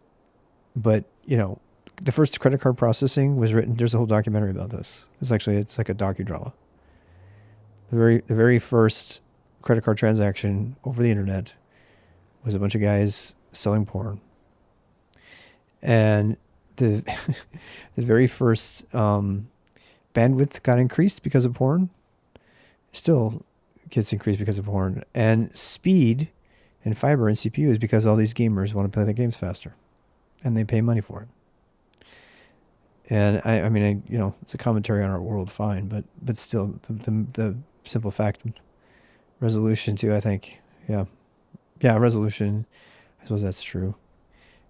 you know, the first credit card processing was written. There's a whole documentary about this. It's like a docudrama. The very first credit card transaction over the internet was a bunch of guys selling porn. And the the very first bandwidth got increased because of porn. Still gets increased because of porn. And speed and fiber and CPU is because all these gamers want to play their games faster. And they pay money for it. And I mean, you know, it's a commentary on our world, fine, but still, the simple fact, resolution too, I think, yeah, resolution, I suppose that's true.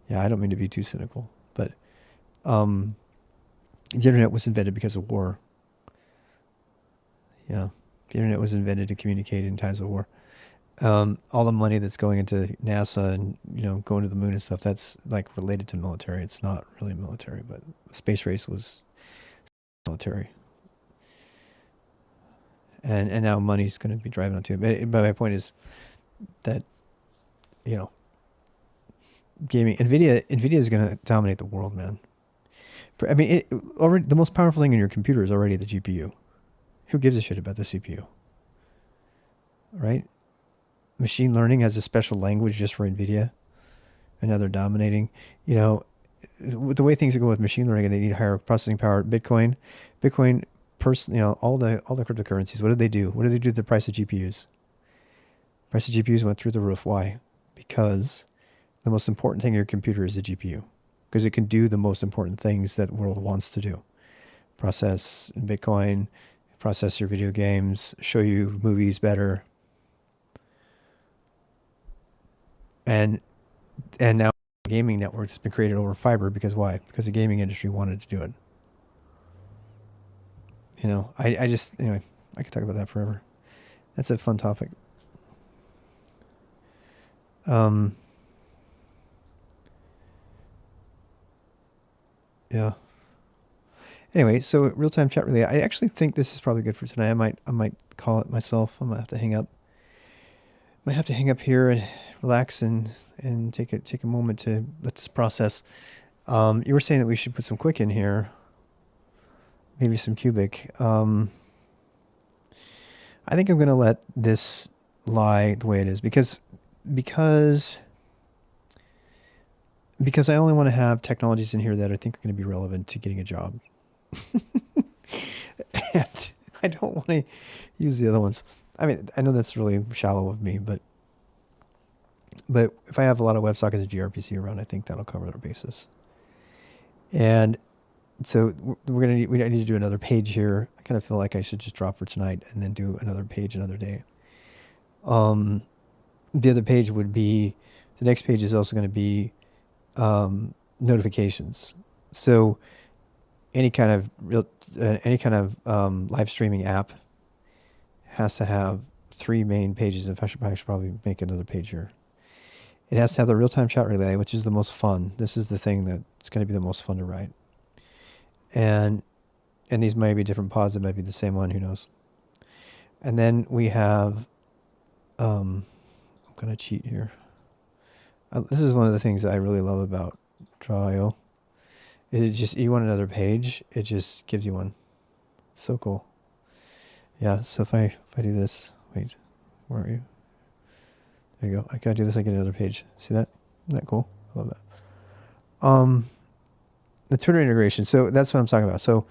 Yeah, I don't mean to be too cynical, but the internet was invented because of war. Yeah, the internet was invented to communicate in times of war. All the money that's going into NASA and, you know, going to the moon and stuff, that's like related to military. It's not really military, but the space race was military. And now money's going to be driving onto it. But my point is that, you know, gaming, NVIDIA is going to dominate the world, man. I mean, already the most powerful thing in your computer is already the GPU. Who gives a shit about the CPU? Right? Machine learning has a special language just for NVIDIA. And now they're dominating. You know, with the way things are going with machine learning, and they need higher processing power. Bitcoin, you know, all the cryptocurrencies. What did they do? What did they do to the price of GPUs? Price of GPUs went through the roof. Why? Because the most important thing in your computer is the GPU, because it can do the most important things that the world wants to do. Process Bitcoin, process your video games, show you movies better. And now the gaming network has been created over fiber because why? Because the gaming industry wanted to do it. You know, I just, anyway, I could talk about that forever. That's a fun topic. Yeah. Anyway, so real-time chat relay. I actually think this is probably good for tonight. I might call it myself. I might have to hang up. Might have to hang up here and relax and take a moment to let this process. You were saying that we should put some quick in here, maybe some cubic. I think I'm going to let this lie the way it is because I only want to have technologies in here that I think are going to be relevant to getting a job. And I don't want to use the other ones. I mean, I know that's really shallow of me, but if I have a lot of WebSockets and gRPC around, I think that'll cover our basis. And so we need to do another page here. I kind of feel like I should just drop for tonight and then do another page another day. The other page would be, the next page is also going to be notifications. So any kind of live streaming app has to have 3 main pages. In fact, I should probably make another page here. It has to have the real-time chat relay, which is the most fun. This is the thing that's going to be the most fun to write. And these might be different pods. It might be the same one. Who knows? And then we have, I'm going to cheat here. This is one of the things that I really love about Draw.io. It just, you want another page, it just gives you one. So cool. Yeah, so if I do this, wait, where are you? There you go. I gotta do this, I get another page. See that? Isn't that cool? I love that. The Twitter integration. So that's what I'm talking about. So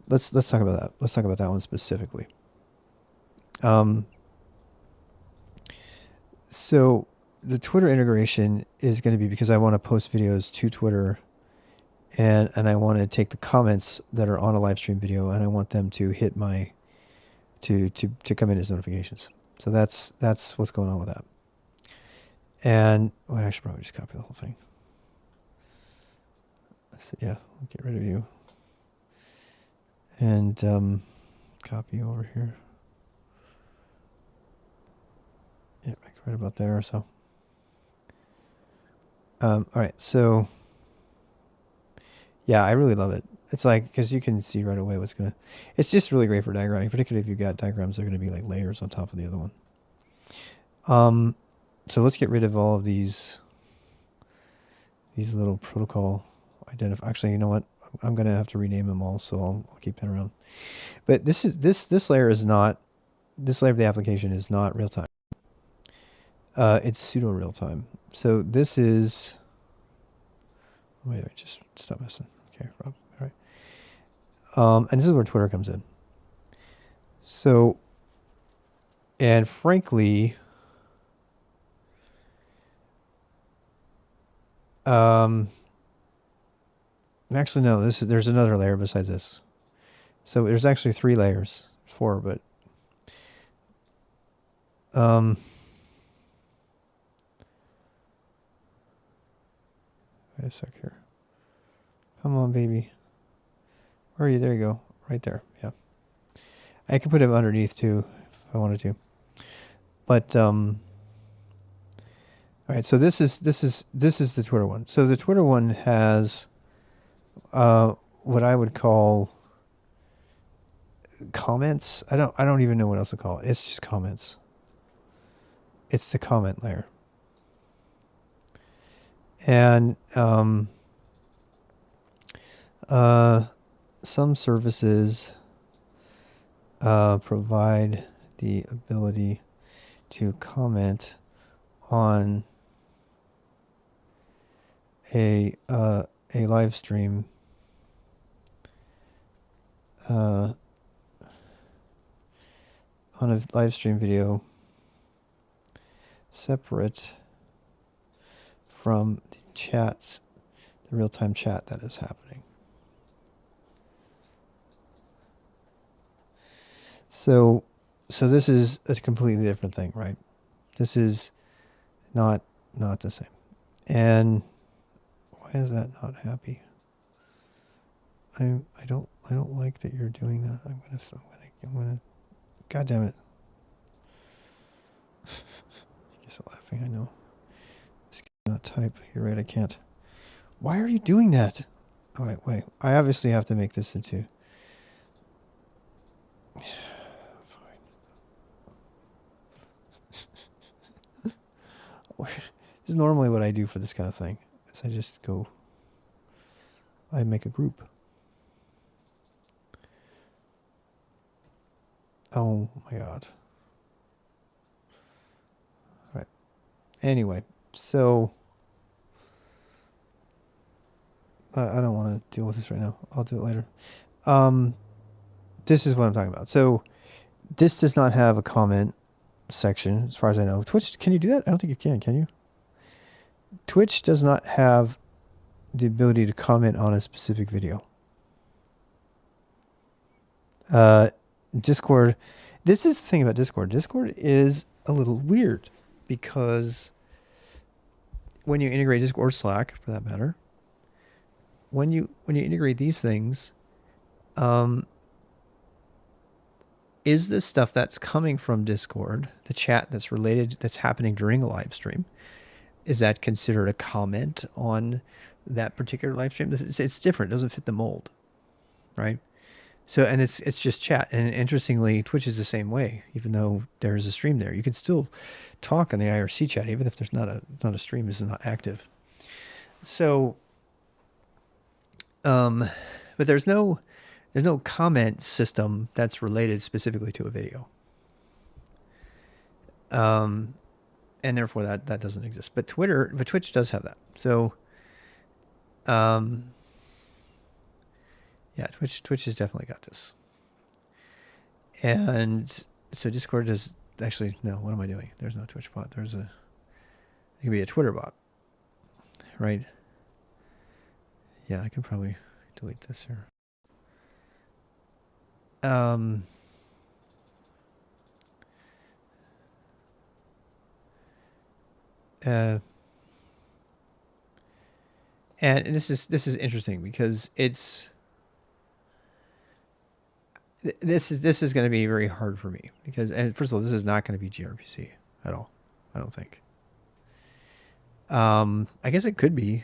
let's talk about that. Let's talk about that one specifically. So the Twitter integration is going to be because I want to post videos to Twitter, and I want to take the comments that are on a live stream video, and I want them to hit my to come in as notifications. So that's what's going on with that. And well, I should probably just copy the whole thing. Yeah, I'll get rid of you. And copy over here. Yeah, right about there. So, all right. So, yeah, I really love it. It's like, because you can see right away what's gonna. It's just really great for diagramming, particularly if you've got diagrams that are gonna be like layers on top of the other one. So let's get rid of all of these little protocol identify. Actually, you know what? I'm gonna have to rename them all, so I'll keep that around. But this layer is not. This layer of the application is not real time. It's pseudo real time. So this is. Wait, just stop messing. Okay, Rob. All right. And this is where Twitter comes in. So, and frankly, actually no. There's another layer besides this. So there's actually 3 layers, 4, but wait a sec here. Come on, baby. Where are you? There you go. Right there. Yeah. I could put him underneath too if I wanted to. But all right, so this is the Twitter one. So the Twitter one has what I would call comments. I don't even know what else to call it. It's just comments. It's the comment layer. And some services provide the ability to comment on a live stream on a live stream video separate from the chat, the real-time chat that is happening. So this is a completely different thing, right? This is not the same. And why is that not happy? I don't like that you're doing that. I'm gonna God damn it. I guess I'm laughing, I know. This cannot type. You're right, I can't. Why are you doing that? All right, wait. I obviously have to make this into This is normally what I do for this kind of thing. Is I just go, I make a group. Oh my God. All right. Anyway, so I don't want to deal with this right now. I'll do it later. This is what I'm talking about. So this does not have a comment section, as far as I know. Twitch, can you do that? I don't think you can you? Twitch does not have the ability to comment on a specific video. Discord. This is the thing about Discord. Discord is a little weird because when you integrate Discord or Slack, for that matter, when you integrate these things, is this stuff that's coming from Discord, the chat that's related, that's happening during a live stream, is that considered a comment on that particular live stream? It's different. It doesn't fit the mold, right? So, and it's just chat. And interestingly, Twitch is the same way. Even though there is a stream there, you can still talk in the IRC chat, even if there's not a stream, is not active. So, but there's no comment system that's related specifically to a video. And therefore that doesn't exist. But Twitch does have that. So, yeah, Twitch has definitely got this. And so Discord does actually, no, what am I doing? There's no Twitch bot. It could be a Twitter bot, right? Yeah, I can probably delete this here. And this is interesting because this is going to be very hard for me because, and first of all, this is not going to be gRPC at all. I don't think. I guess it could be.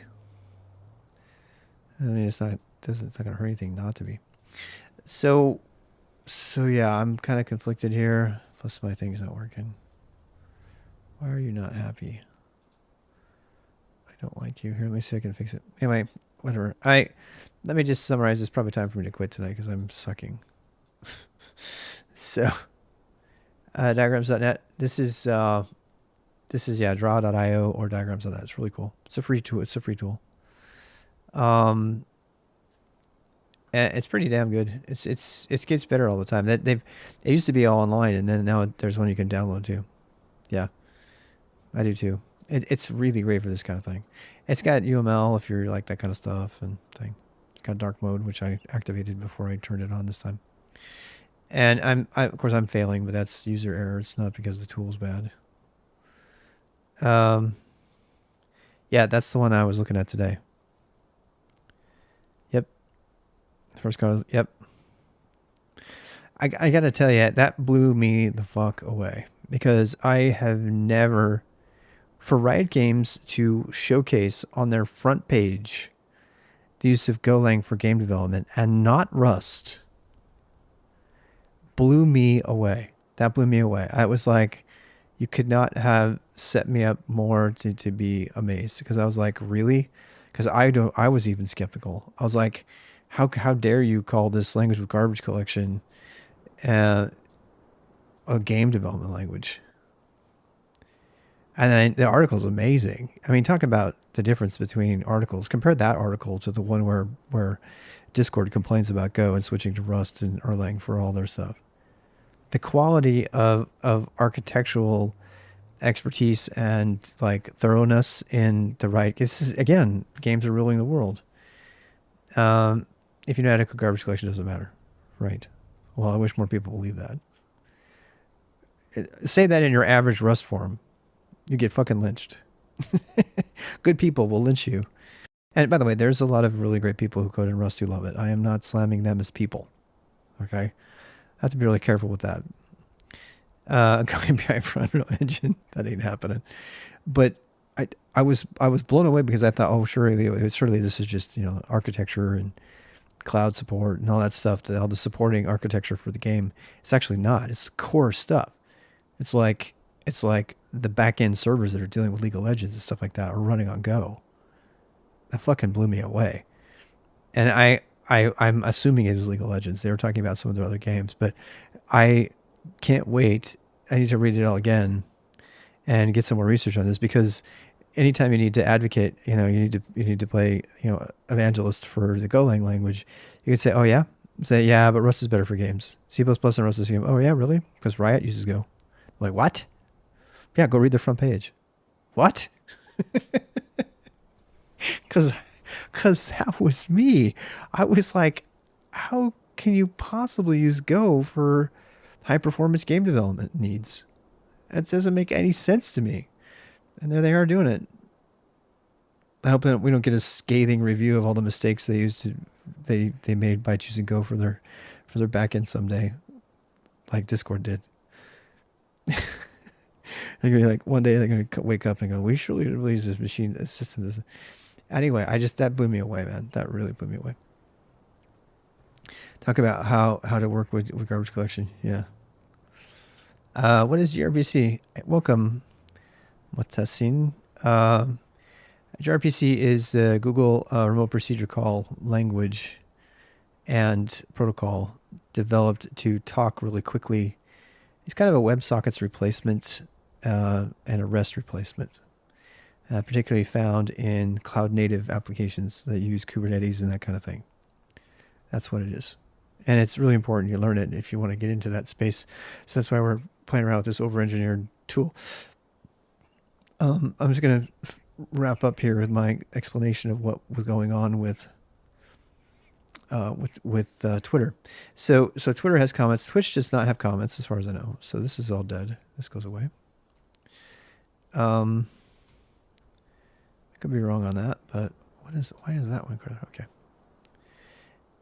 I mean, it's not going to hurt anything not to be. So yeah, I'm kind of conflicted here. Plus my thing's not working. Why are you not happy? I don't like you. Here, let me see if I can fix it. Anyway, whatever. Let me just summarize. It's probably time for me to quit tonight because I'm sucking. So, diagrams.net. This is draw.io or diagrams.net. It's really cool. It's a free tool. And it's pretty damn good. It gets better all the time. It used to be all online, and then now there's one you can download too. Yeah, I do too. It's really great for this kind of thing. It's got UML if you're like that kind of stuff and thing. It's got dark mode, which I activated before I turned it on this time. And of course I'm failing, but that's user error. It's not because the tool's bad. Yeah, that's the one I was looking at today. Yep. First call. Yep. I got to tell you, that blew me the fuck away because I have never, for Riot Games to showcase on their front page the use of Golang for game development and not Rust blew me away. That blew me away. I was like, you could not have set me up more to be amazed because I was like, really? Because I was even skeptical. I was like, how dare you call this language with garbage collection a game development language? And then the article is amazing. I mean, talk about the difference between articles. Compare that article to the one where Discord complains about Go and switching to Rust and Erlang for all their stuff. The quality of architectural expertise and like thoroughness in the right. This is, again, games are ruling the world. If you know how to cook garbage collection, it doesn't matter, right? Well, I wish more people believe that. Say that in your average Rust forum, you get fucking lynched. Good people will lynch you. And by the way, there's a lot of really great people who code in Rust who love it. I am not slamming them as people. Okay? I have to be really careful with that. Going behind for Unreal Engine, that ain't happening. But I was blown away because I thought, oh, surely this is just, architecture and cloud support and all that stuff, all the supporting architecture for the game. It's actually not. It's core stuff. It's like the back-end servers that are dealing with League of Legends and stuff like that are running on Go. That fucking blew me away. And I'm assuming it was League of Legends. They were talking about some of their other games, but I can't wait. I need to read it all again and get some more research on this because anytime you need to advocate, you need to play, evangelist for the Golang language, you can say, oh yeah, but Rust is better for games. C++ and Rust is game. Oh yeah, really? Because Riot uses Go. I'm like, what? Yeah, go read the front page. What? Because because that was me. I was like, how can you possibly use Go for high performance game development needs? That doesn't make any sense to me. And there they are doing it. I hope that we don't get a scathing review of all the mistakes they made by choosing Go for their backend someday, like Discord did. They're gonna be like, one day they're gonna wake up and go, we surely release this machine, this system. This. Anyway, that blew me away, man. That really blew me away. Talk about how to work with garbage collection. Yeah. What is gRPC? Welcome, Mutasin. gRPC is the Google Remote Procedure Call language and protocol developed to talk really quickly. It's kind of a WebSockets replacement and a REST replacement, particularly found in cloud-native applications that use Kubernetes and that kind of thing. That's what it is. And it's really important you learn it if you want to get into that space. So that's why we're playing around with this over-engineered tool. I'm just going to wrap up here with my explanation of what was going on with Twitter. So Twitter has comments. Twitch does not have comments as far as I know. So this is all dead. This goes away. I could be wrong on that, but why is that one credited? Okay.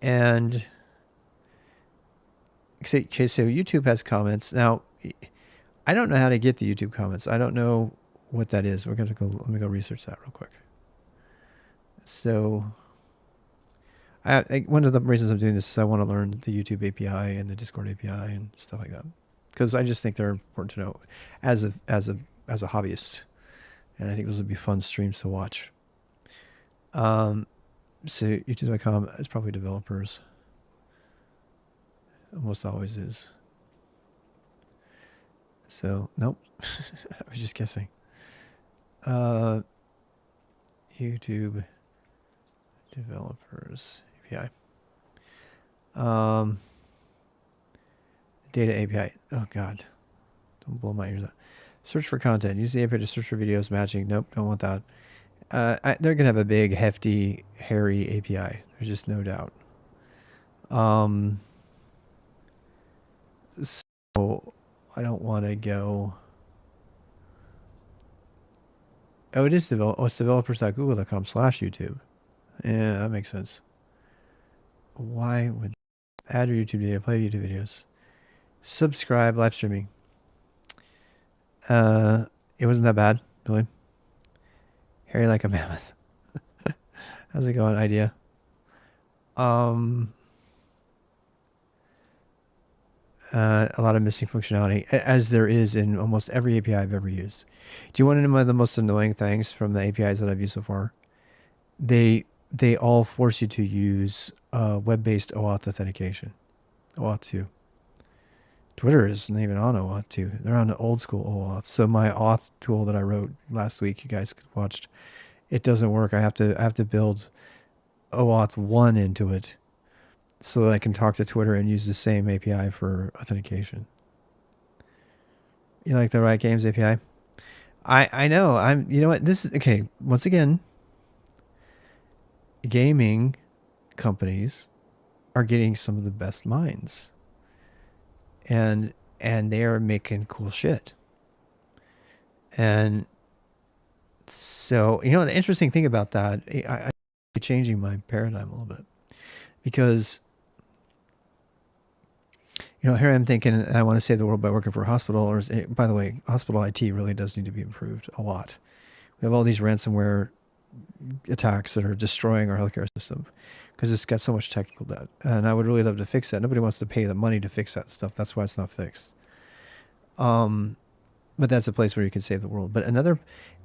And okay, so YouTube has comments. Now, I don't know how to get the YouTube comments. I don't know what that is. We're going to go, let me go research that real quick. So one of the reasons I'm doing this is I want to learn the YouTube API and the Discord API and stuff like that, because I just think they're important to know as a hobbyist, and I think those would be fun streams to watch. So YouTube.com is probably developers. Almost always is. So nope, I was just guessing. YouTube developers API. Data API. Oh God, don't blow my ears out. Search for content. Use the API to search for videos matching. Nope, don't want that. They're gonna have a big, hefty, hairy API. There's just no doubt. So I don't want to go. Oh, it is it's developers.google.com/YouTube. Yeah, that makes sense. Why would add your YouTube data, play YouTube videos, subscribe, live streaming? It wasn't that bad, Billy. Hairy like a mammoth. How's it going, idea? A lot of missing functionality, as there is in almost every API I've ever used. Do you want to know one of the most annoying things from the APIs that I've used so far? They all force you to use web-based OAuth authentication. OAuth 2. Twitter isn't even on OAuth 2. They're on the old school OAuth. So my auth tool that I wrote last week, you guys watched, it doesn't work. I have to build OAuth 1 into it so that I can talk to Twitter and use the same API for authentication. You like the Riot Games API? I know. You know what? This is okay. Once again, gaming companies are getting some of the best minds, and they are making cool shit. And so, you know, the interesting thing about that, I'm changing my paradigm a little bit, because, you know, here I'm thinking I want to save the world by working for a hospital. Or, by the way, hospital IT really does need to be improved a lot. We have all these ransomware attacks that are destroying our healthcare system because it's got so much technical debt. And I would really love to fix that. Nobody wants to pay the money to fix that stuff. That's why it's not fixed. But that's a place where you can save the world. But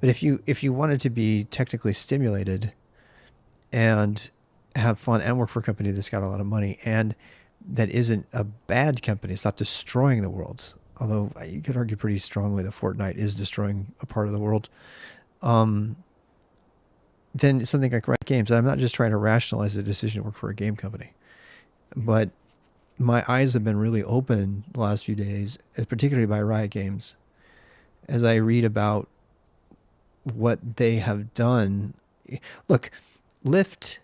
if you wanted to be technically stimulated and have fun and work for a company that's got a lot of money and that isn't a bad company, it's not destroying the world. Although you could argue pretty strongly that Fortnite is destroying a part of the world. Then something like Riot Games, I'm not just trying to rationalize the decision to work for a game company, but my eyes have been really open the last few days, particularly by Riot Games, as I read about what they have done. Look, Lyft,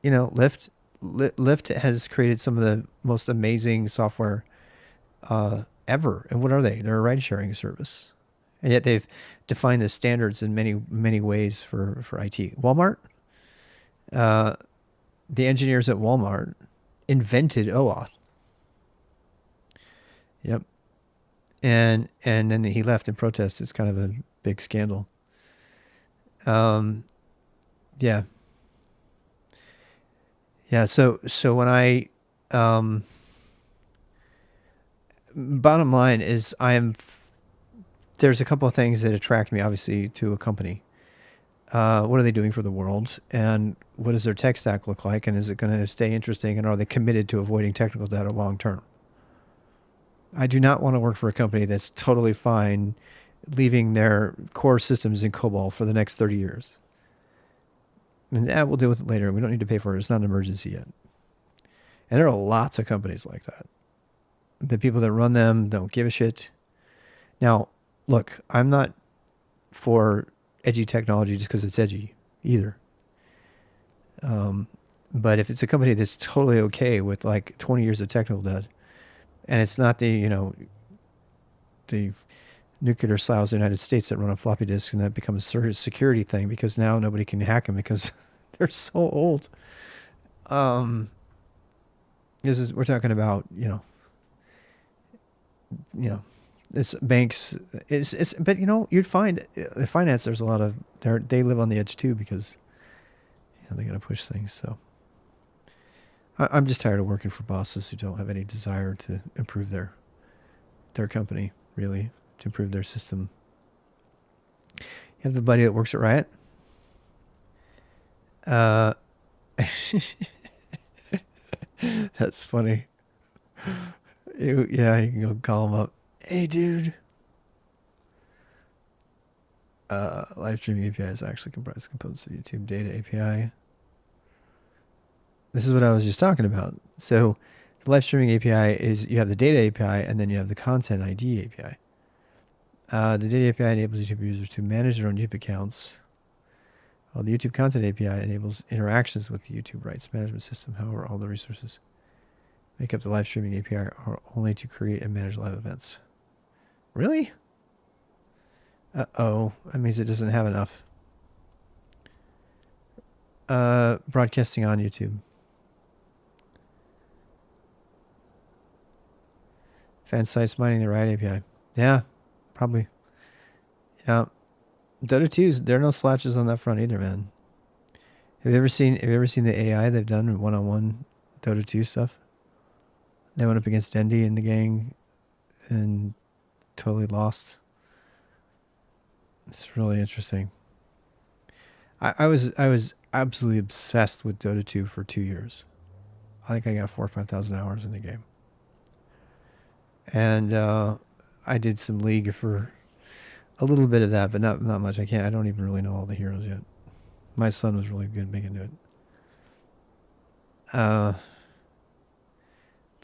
you know, Lyft has created some of the most amazing software ever. And what are they? They're a ride sharing service. And yet they've defined the standards in many ways for IT. Walmart, uh, the engineers at Walmart invented OAuth. Yep. And then he left in protest. It's kind of a big scandal. Um, yeah. Yeah. So when I, um, bottom line is there's a couple of things that attract me obviously to a company. What are they doing for the world, and what does their tech stack look like, and is it going to stay interesting, and are they committed to avoiding technical debt long term? I do not want to work for a company that's totally fine leaving their core systems in COBOL for the next 30 years. And we'll deal with it later. We don't need to pay for it. It's not an emergency yet. And there are lots of companies like that. The people that run them don't give a shit. Now, look, I'm not for edgy technology just because it's edgy either. But if it's a company that's totally okay with like 20 years of technical debt, and it's not the nuclear silos of the United States that run on floppy disks, and that becomes a security thing because now nobody can hack them because they're so old. We're talking about, it's banks. But you'd find in finance there's a lot of they live on the edge too because they got to push things. So I'm just tired of working for bosses who don't have any desire to improve their company, really, to improve their system. You have the buddy that works at Riot. That's funny. You can go call him up. Hey, dude. Live streaming API is actually comprised of components of YouTube data API. This is what I was just talking about. So the live streaming API is you have the data API and then you have the content ID API. The data API enables YouTube users to manage their own YouTube accounts, while the YouTube content API enables interactions with the YouTube rights management system. However, all the resources make up the live streaming API are only to create and manage live events. Really? Uh-oh. That means it doesn't have enough. Broadcasting on YouTube. Fan sites mining the Riot API. Yeah, probably. Yeah. Dota 2's, there are no slouches on that front either, man. Have you ever seen the AI they've done one-on-one Dota 2 stuff? They went up against Dendy and the gang and totally lost. It's really interesting. I was absolutely obsessed with Dota 2 for 2 years. I think I got 4,000 or 5,000 hours in the game. And I did some League for a little bit of that, but not much. I don't even really know all the heroes yet. My son was really good big into it. But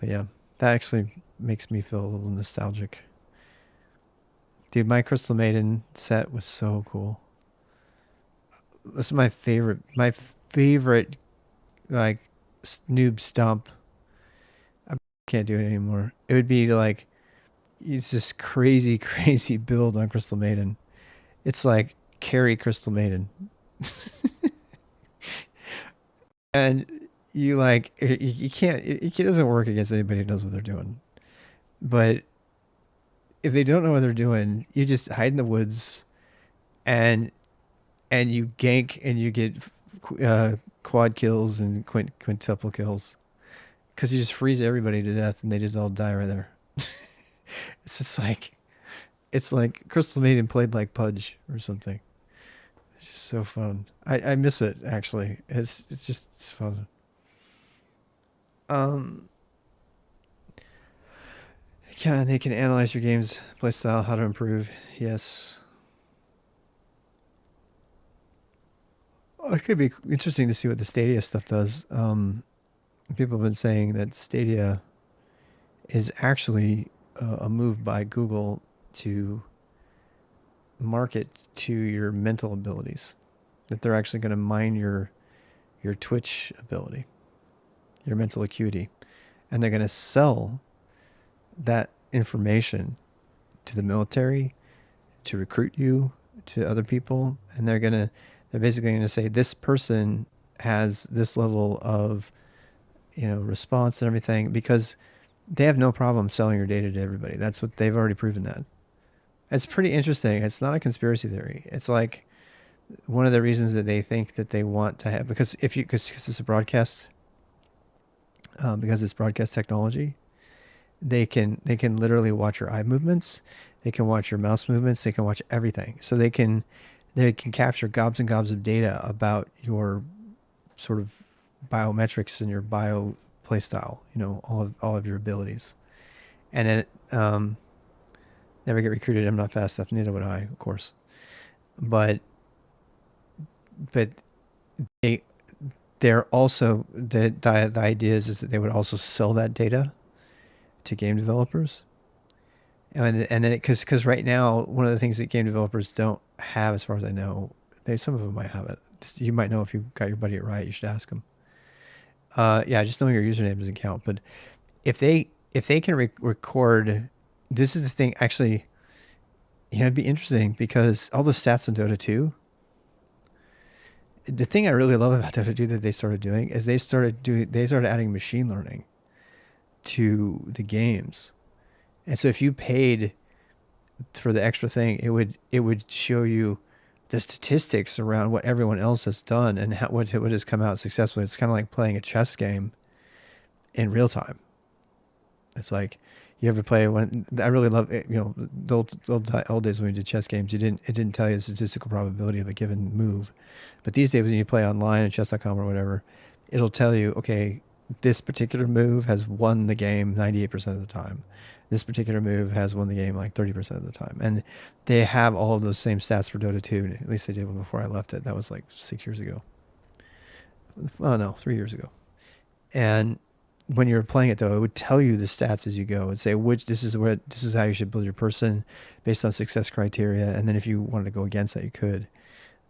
yeah, that actually makes me feel a little nostalgic. Dude, my Crystal Maiden set was so cool. That's my favorite, like, noob stomp. I can't do it anymore. It would be like, it's this crazy, crazy build on Crystal Maiden. It's like carry Crystal Maiden. And you can't, it doesn't work against anybody who knows what they're doing. But if they don't know what they're doing, you just hide in the woods and you gank and you get quad kills and quintuple kills because you just freeze everybody to death and they just all die right there. It's like Crystal Maiden played like Pudge or something. It's just so fun. I miss it actually. It's fun. They can analyze your game's playstyle, how to improve. Yes. It could be interesting to see what the Stadia stuff does. People have been saying that Stadia is actually a move by Google to market to your mental abilities. that they're actually going to mine your twitch ability, your mental acuity, and they're going to sell that information to the military to recruit you, to other people, and they're basically going to say this person has this level of, response and everything, because they have no problem selling your data to everybody. That's what they've already proven that. It's pretty interesting. It's not a conspiracy theory. It's like one of the reasons that they think that they want to have, because it's a broadcast, because it's broadcast technology, they can literally watch your eye movements, they can watch your mouse movements, they can watch everything. So they can capture gobs and gobs of data about your sort of biometrics and your bio play style, all of your abilities. And it never get recruited. I'm not fast enough. Neither would I, of course. But they're also the idea is that they would also sell that data to game developers. And then because right now, one of the things that game developers don't have, as far as I know, some of them might have it. You might know if you got your buddy at Riot. You should ask them. Yeah, just knowing your username doesn't count. But if they can record, this is the thing. Actually, it'd be interesting because all the stats in Dota 2. The thing I really love about Dota 2 that they started doing is they started adding machine learning to the games. And so if you paid for the extra thing, it would show you the statistics around what everyone else has done and what has come out successfully. It's kind of like playing a chess game in real time. It's like, you ever play one? I really love it, the old days when we did chess games. It didn't tell you the statistical probability of a given move, but these days when you play online at chess.com or whatever, it'll tell you, okay, this particular move has won the game 98% of the time. This particular move has won the game like 30% of the time. And they have all of those same stats for Dota 2. At least they did before I left it. That was like 6 years ago. Oh no, 3 years ago. And when you're playing it though, it would tell you the stats as you go. It would say this is how you should build your person based on success criteria. And then if you wanted to go against that, you could.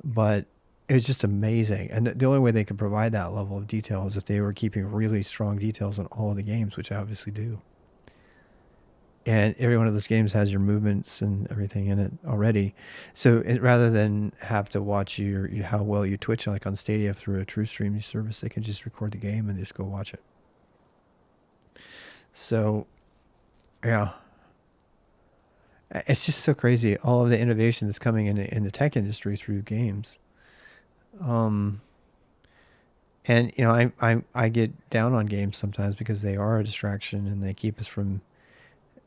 But it was just amazing. And the only way they could provide that level of detail is if they were keeping really strong details on all of the games, which I obviously do. And every one of those games has your movements and everything in it already. So rather than have to watch how well you twitch, like on Stadia through a true streaming service, they can just record the game and just go watch it. So, yeah. It's just so crazy, all of the innovation that's coming in the tech industry through games. And I get down on games sometimes because they are a distraction and they keep us from.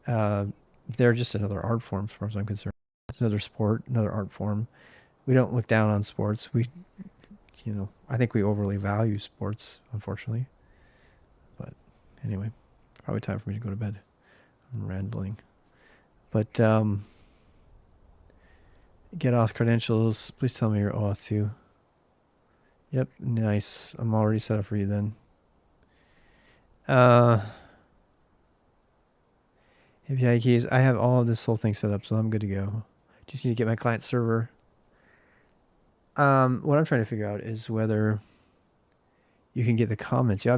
They're just another art form, as far as I'm concerned. It's another sport, another art form. We don't look down on sports. I think we overly value sports, unfortunately. But anyway, probably time for me to go to bed. I'm rambling. But get auth credentials. Please tell me your auth too. Yep, nice. I'm already set up for you then. API keys. I have all of this whole thing set up, so I'm good to go. Just need to get my client server. What I'm trying to figure out is whether you can get the comments. I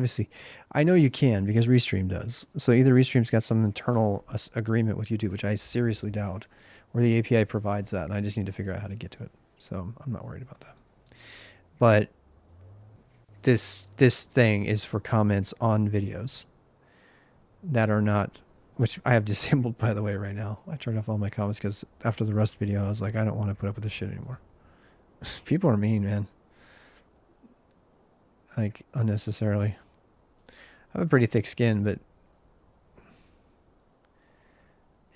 know you can because Restream does. So either Restream's got some internal agreement with YouTube, which I seriously doubt, or the API provides that, and I just need to figure out how to get to it. So I'm not worried about that. But this thing is for comments on videos that are not, which I have disabled, by the way, right now. I turned off all my comments because after the Rust video, I was like, I don't want to put up with this shit anymore. People are mean, man. Like, unnecessarily. I have a pretty thick skin, but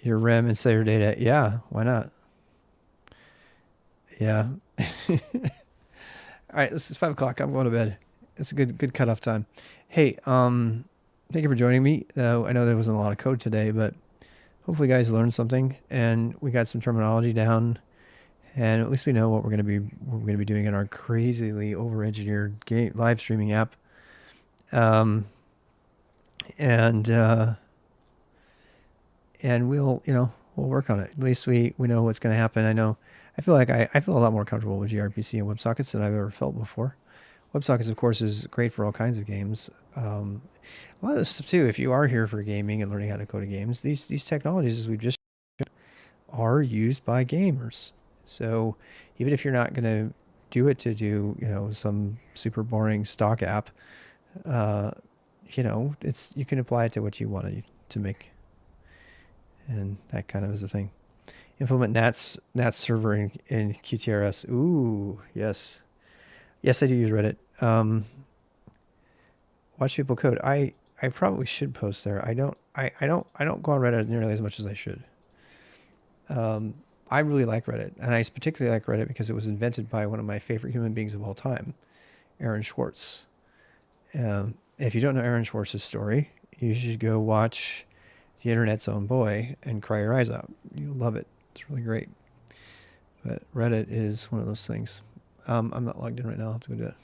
your RAM and cellular data, yeah, why not? Yeah. All right, this is 5 o'clock. I'm going to bed. It's a good cutoff time. Hey, thank you for joining me. I know there wasn't a lot of code today, but hopefully you guys learned something and we got some terminology down, and at least we know what we're going to be doing in our crazily over-engineered live streaming app. And we'll work on it. At least we know what's going to happen. I know I feel like I feel a lot more comfortable with gRPC and WebSockets than I've ever felt before. WebSockets, of course, is great for all kinds of games. A lot of this stuff too. If you are here for gaming and learning how to code games, these technologies, as we've just are used by gamers. So even if you're not going to do it to do, some super boring stock app, uh, it's you can apply it to what you want to make, and that kind of is a thing. Implement NATS server in QTRS. Ooh, yes, yes, I do use Reddit. Watch people code. I probably should post there. I don't go on Reddit nearly as much as I should. I really like Reddit, and I particularly like Reddit because it was invented by one of my favorite human beings of all time, Aaron Swartz. If you don't know Aaron Schwartz's story, you should go watch The Internet's Own Boy and cry your eyes out. You'll love it. It's really great. But Reddit is one of those things. I'm not logged in right now. I'll have to go do it.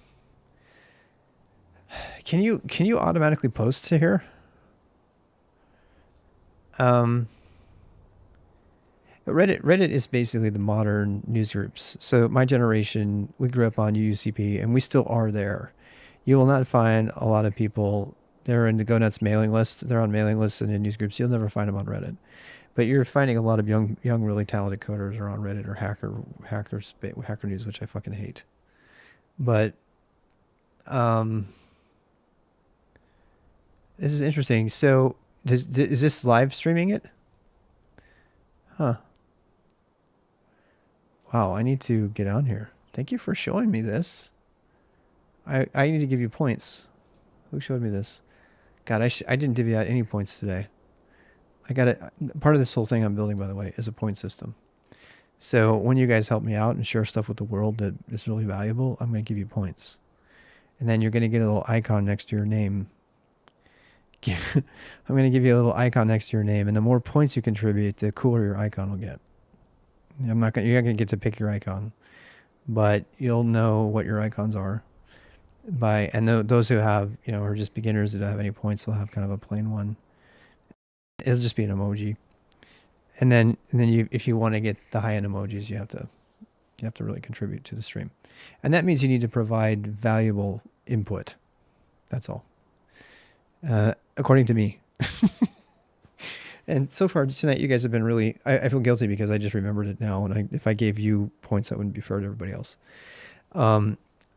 Can you automatically post to here? Reddit is basically the modern news groups. So my generation, we grew up on UUCP, and we still are there. You will not find a lot of people. They're in the Go Nuts mailing list. They're on mailing lists and in news groups. You'll never find them on Reddit. But you're finding a lot of young, really talented coders are on Reddit or Hacker News, which I fucking hate. But this is interesting. So is this live streaming it? Huh. Wow, I need to get on here. Thank you for showing me this. I need to give you points. Who showed me this? God, I didn't divvy out any points today. I got it. Part of this whole thing I'm building, by the way, is a point system. So when you guys help me out and share stuff with the world that is really valuable, I'm going to give you points. And then you're going to get a little icon next to your name. I'm going to give you a little icon next to your name. And the more points you contribute, the cooler your icon will get. You're not going to get to pick your icon, but you'll know what your icons are. Those who have, are just beginners that don't have any points, will have kind of a plain one. It'll just be an emoji. And then if you want to get the high-end emojis, you have to really contribute to the stream. And that means you need to provide valuable input. That's all. According to me. And so far tonight, you guys have been really, I feel guilty because I just remembered it now. And if I gave you points, that wouldn't be fair to everybody else.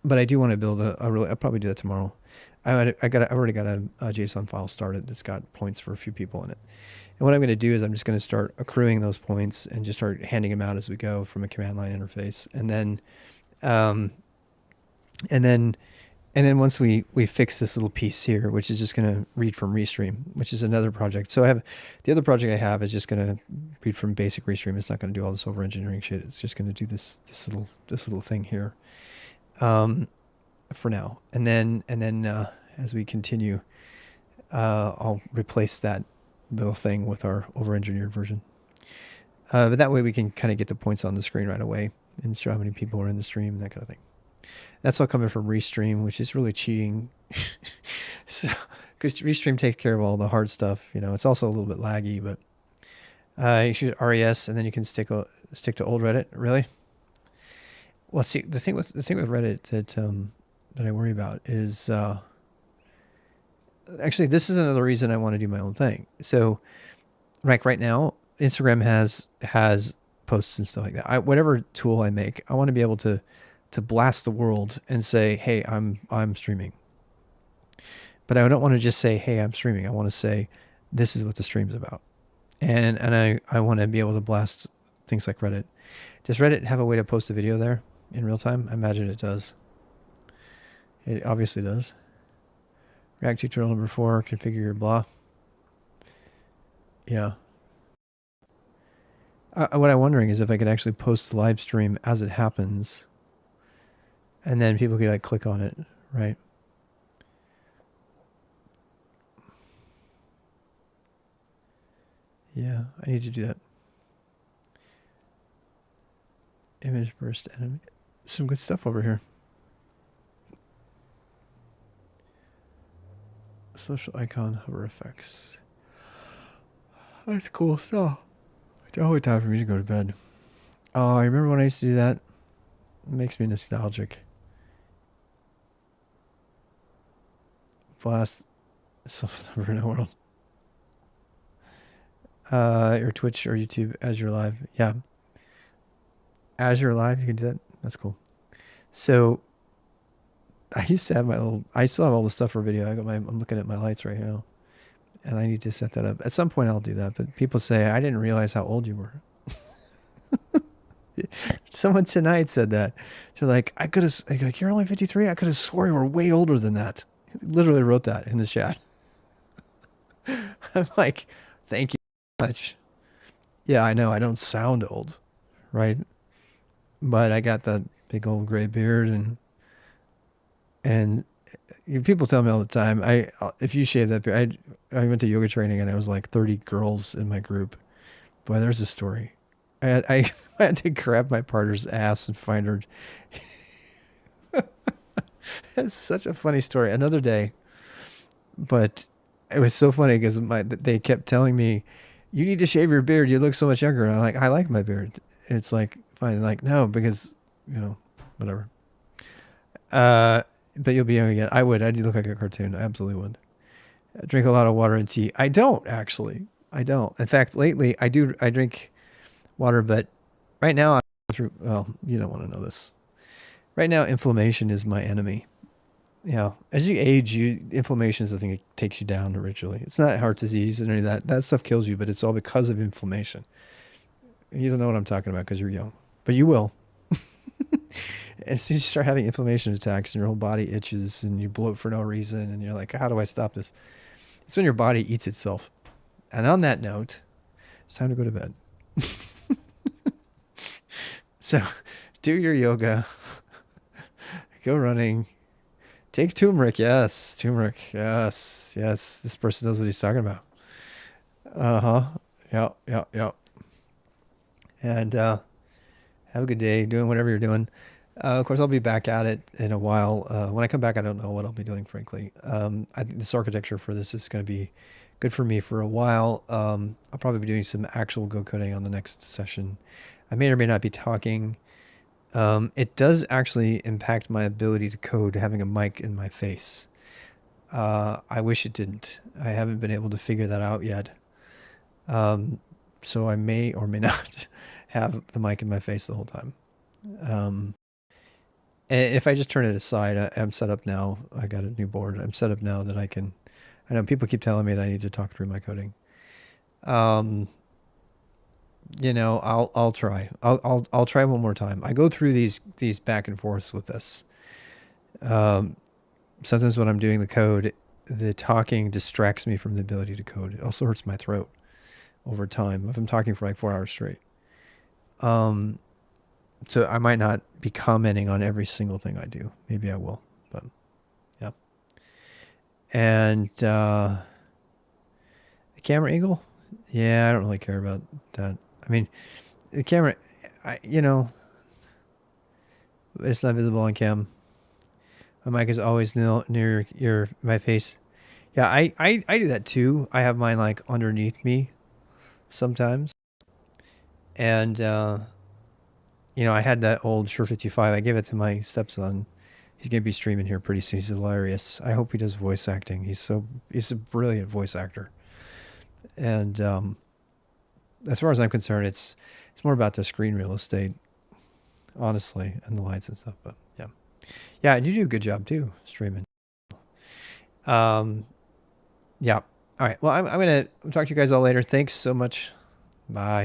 But I do want to build I'll probably do that tomorrow. I've already got a JSON file started that's got points for a few people in it. And what I'm going to do is I'm just going to start accruing those points and just start handing them out as we go from a command line interface. And then once we fix this little piece here, which is just going to read from Restream, which is another project. So the other project I have is just going to read from basic Restream. It's not going to do all this over engineering shit. It's just going to do this little thing here, for now. And then as we continue, I'll replace that little thing with our over engineered version. But that way we can kind of get the points on the screen right away and show how many people are in the stream and that kind of thing. That's all coming from Restream, which is really cheating. So, because Restream takes care of all the hard stuff. It's also a little bit laggy, but you should RES, and then you can stick to old Reddit. Really? Well, see, the thing with Reddit that I worry about is actually this is another reason I want to do my own thing. So, right now, Instagram has posts and stuff like that. Whatever tool I make, I want to be able to blast the world and say, hey, I'm streaming. But I don't want to just say, hey, I'm streaming. I want to say, this is what the stream's about. And I want to be able to blast things like Reddit. Does Reddit have a way to post a video there in real time? I imagine it does. It obviously does. React tutorial number 4, configure your blah. Yeah. What I'm wondering is if I could actually post the live stream as it happens, and then people could click on it, right? Yeah, I need to do that. Image burst enemy. Some good stuff over here. Social icon hover effects. That's cool stuff. It's always time for me to go to bed. Oh, I remember when I used to do that. It makes me nostalgic. Blast self number in the world. Or Twitch or YouTube Azure Live. Yeah. Azure Live, you can do that. That's cool. So I used to have my little, I still have all the stuff for video. I'm looking at my lights right now and I need to set that up. At some point I'll do that, but people say, I didn't realize how old you were. Someone tonight said that. They're like, like, you're only 53? I could have swore you were way older than that. Literally wrote that in the chat. I'm like, thank you so much. Yeah, I know. I don't sound old, right? But I got that big old gray beard and people tell me all the time, if you shave that beard, I went to yoga training and I was like 30 girls in my group. Boy, there's a story. I had to grab my partner's ass and find her. It's such a funny story. Another day, but it was so funny because they kept telling me, "You need to shave your beard. You look so much younger." And I'm like, "I like my beard." It's like fine. Like no, because whatever. But you'll be young again. I would. I do look like a cartoon. I absolutely would. I drink a lot of water and tea. I don't actually. I don't. In fact, lately I do. I drink water, but right now I'm through. Well, you don't want to know this. Right now, inflammation is my enemy. As you age, inflammation is the thing that takes you down originally. It's not heart disease and any of that. That stuff kills you, but it's all because of inflammation. You don't know what I'm talking about because you're young, but you will. And so you start having inflammation attacks and your whole body itches and you bloat for no reason. And you're like, how do I stop this? It's when your body eats itself. And on that note, it's time to go to bed. So do your yoga, go running, take turmeric. Yes. Turmeric. Yes. Yes. This person knows what he's talking about. Uh-huh. Yep. Yep. Yep. And, have a good day doing whatever you're doing. Of course, I'll be back at it in a while. When I come back, I don't know what I'll be doing, frankly. I think this architecture for this is going to be good for me for a while. I'll probably be doing some actual go coding on the next session. I may or may not be talking. It does actually impact my ability to code having a mic in my face. I wish it didn't. I haven't been able to figure that out yet. So I may or may not have the mic in my face the whole time. And if I just turn it aside, I'm set up now. I got a new board. I'm set up now that I know people keep telling me that I need to talk through my coding. I'll try. I'll try one more time. I go through these back and forths with this. Sometimes when I'm doing the code, the talking distracts me from the ability to code. It also hurts my throat over time if I'm talking for like 4 hours straight. So I might not be commenting on every single thing I do. Maybe I will, but yeah. And the camera angle, yeah, I don't really care about that. I mean, the camera, it's not visible on cam. My mic is always near my face. Yeah, I do that too. I have mine like underneath me sometimes. And, I had that old Shure 55. I gave it to my stepson. He's going to be streaming here pretty soon. He's hilarious. I hope he does voice acting. He's a brilliant voice actor. And as far as I'm concerned, it's more about the screen real estate, honestly, and the lights and stuff. But yeah. Yeah, and you do a good job too, streaming. Yeah. All right. Well, I'm going to talk to you guys all later. Thanks so much. Bye.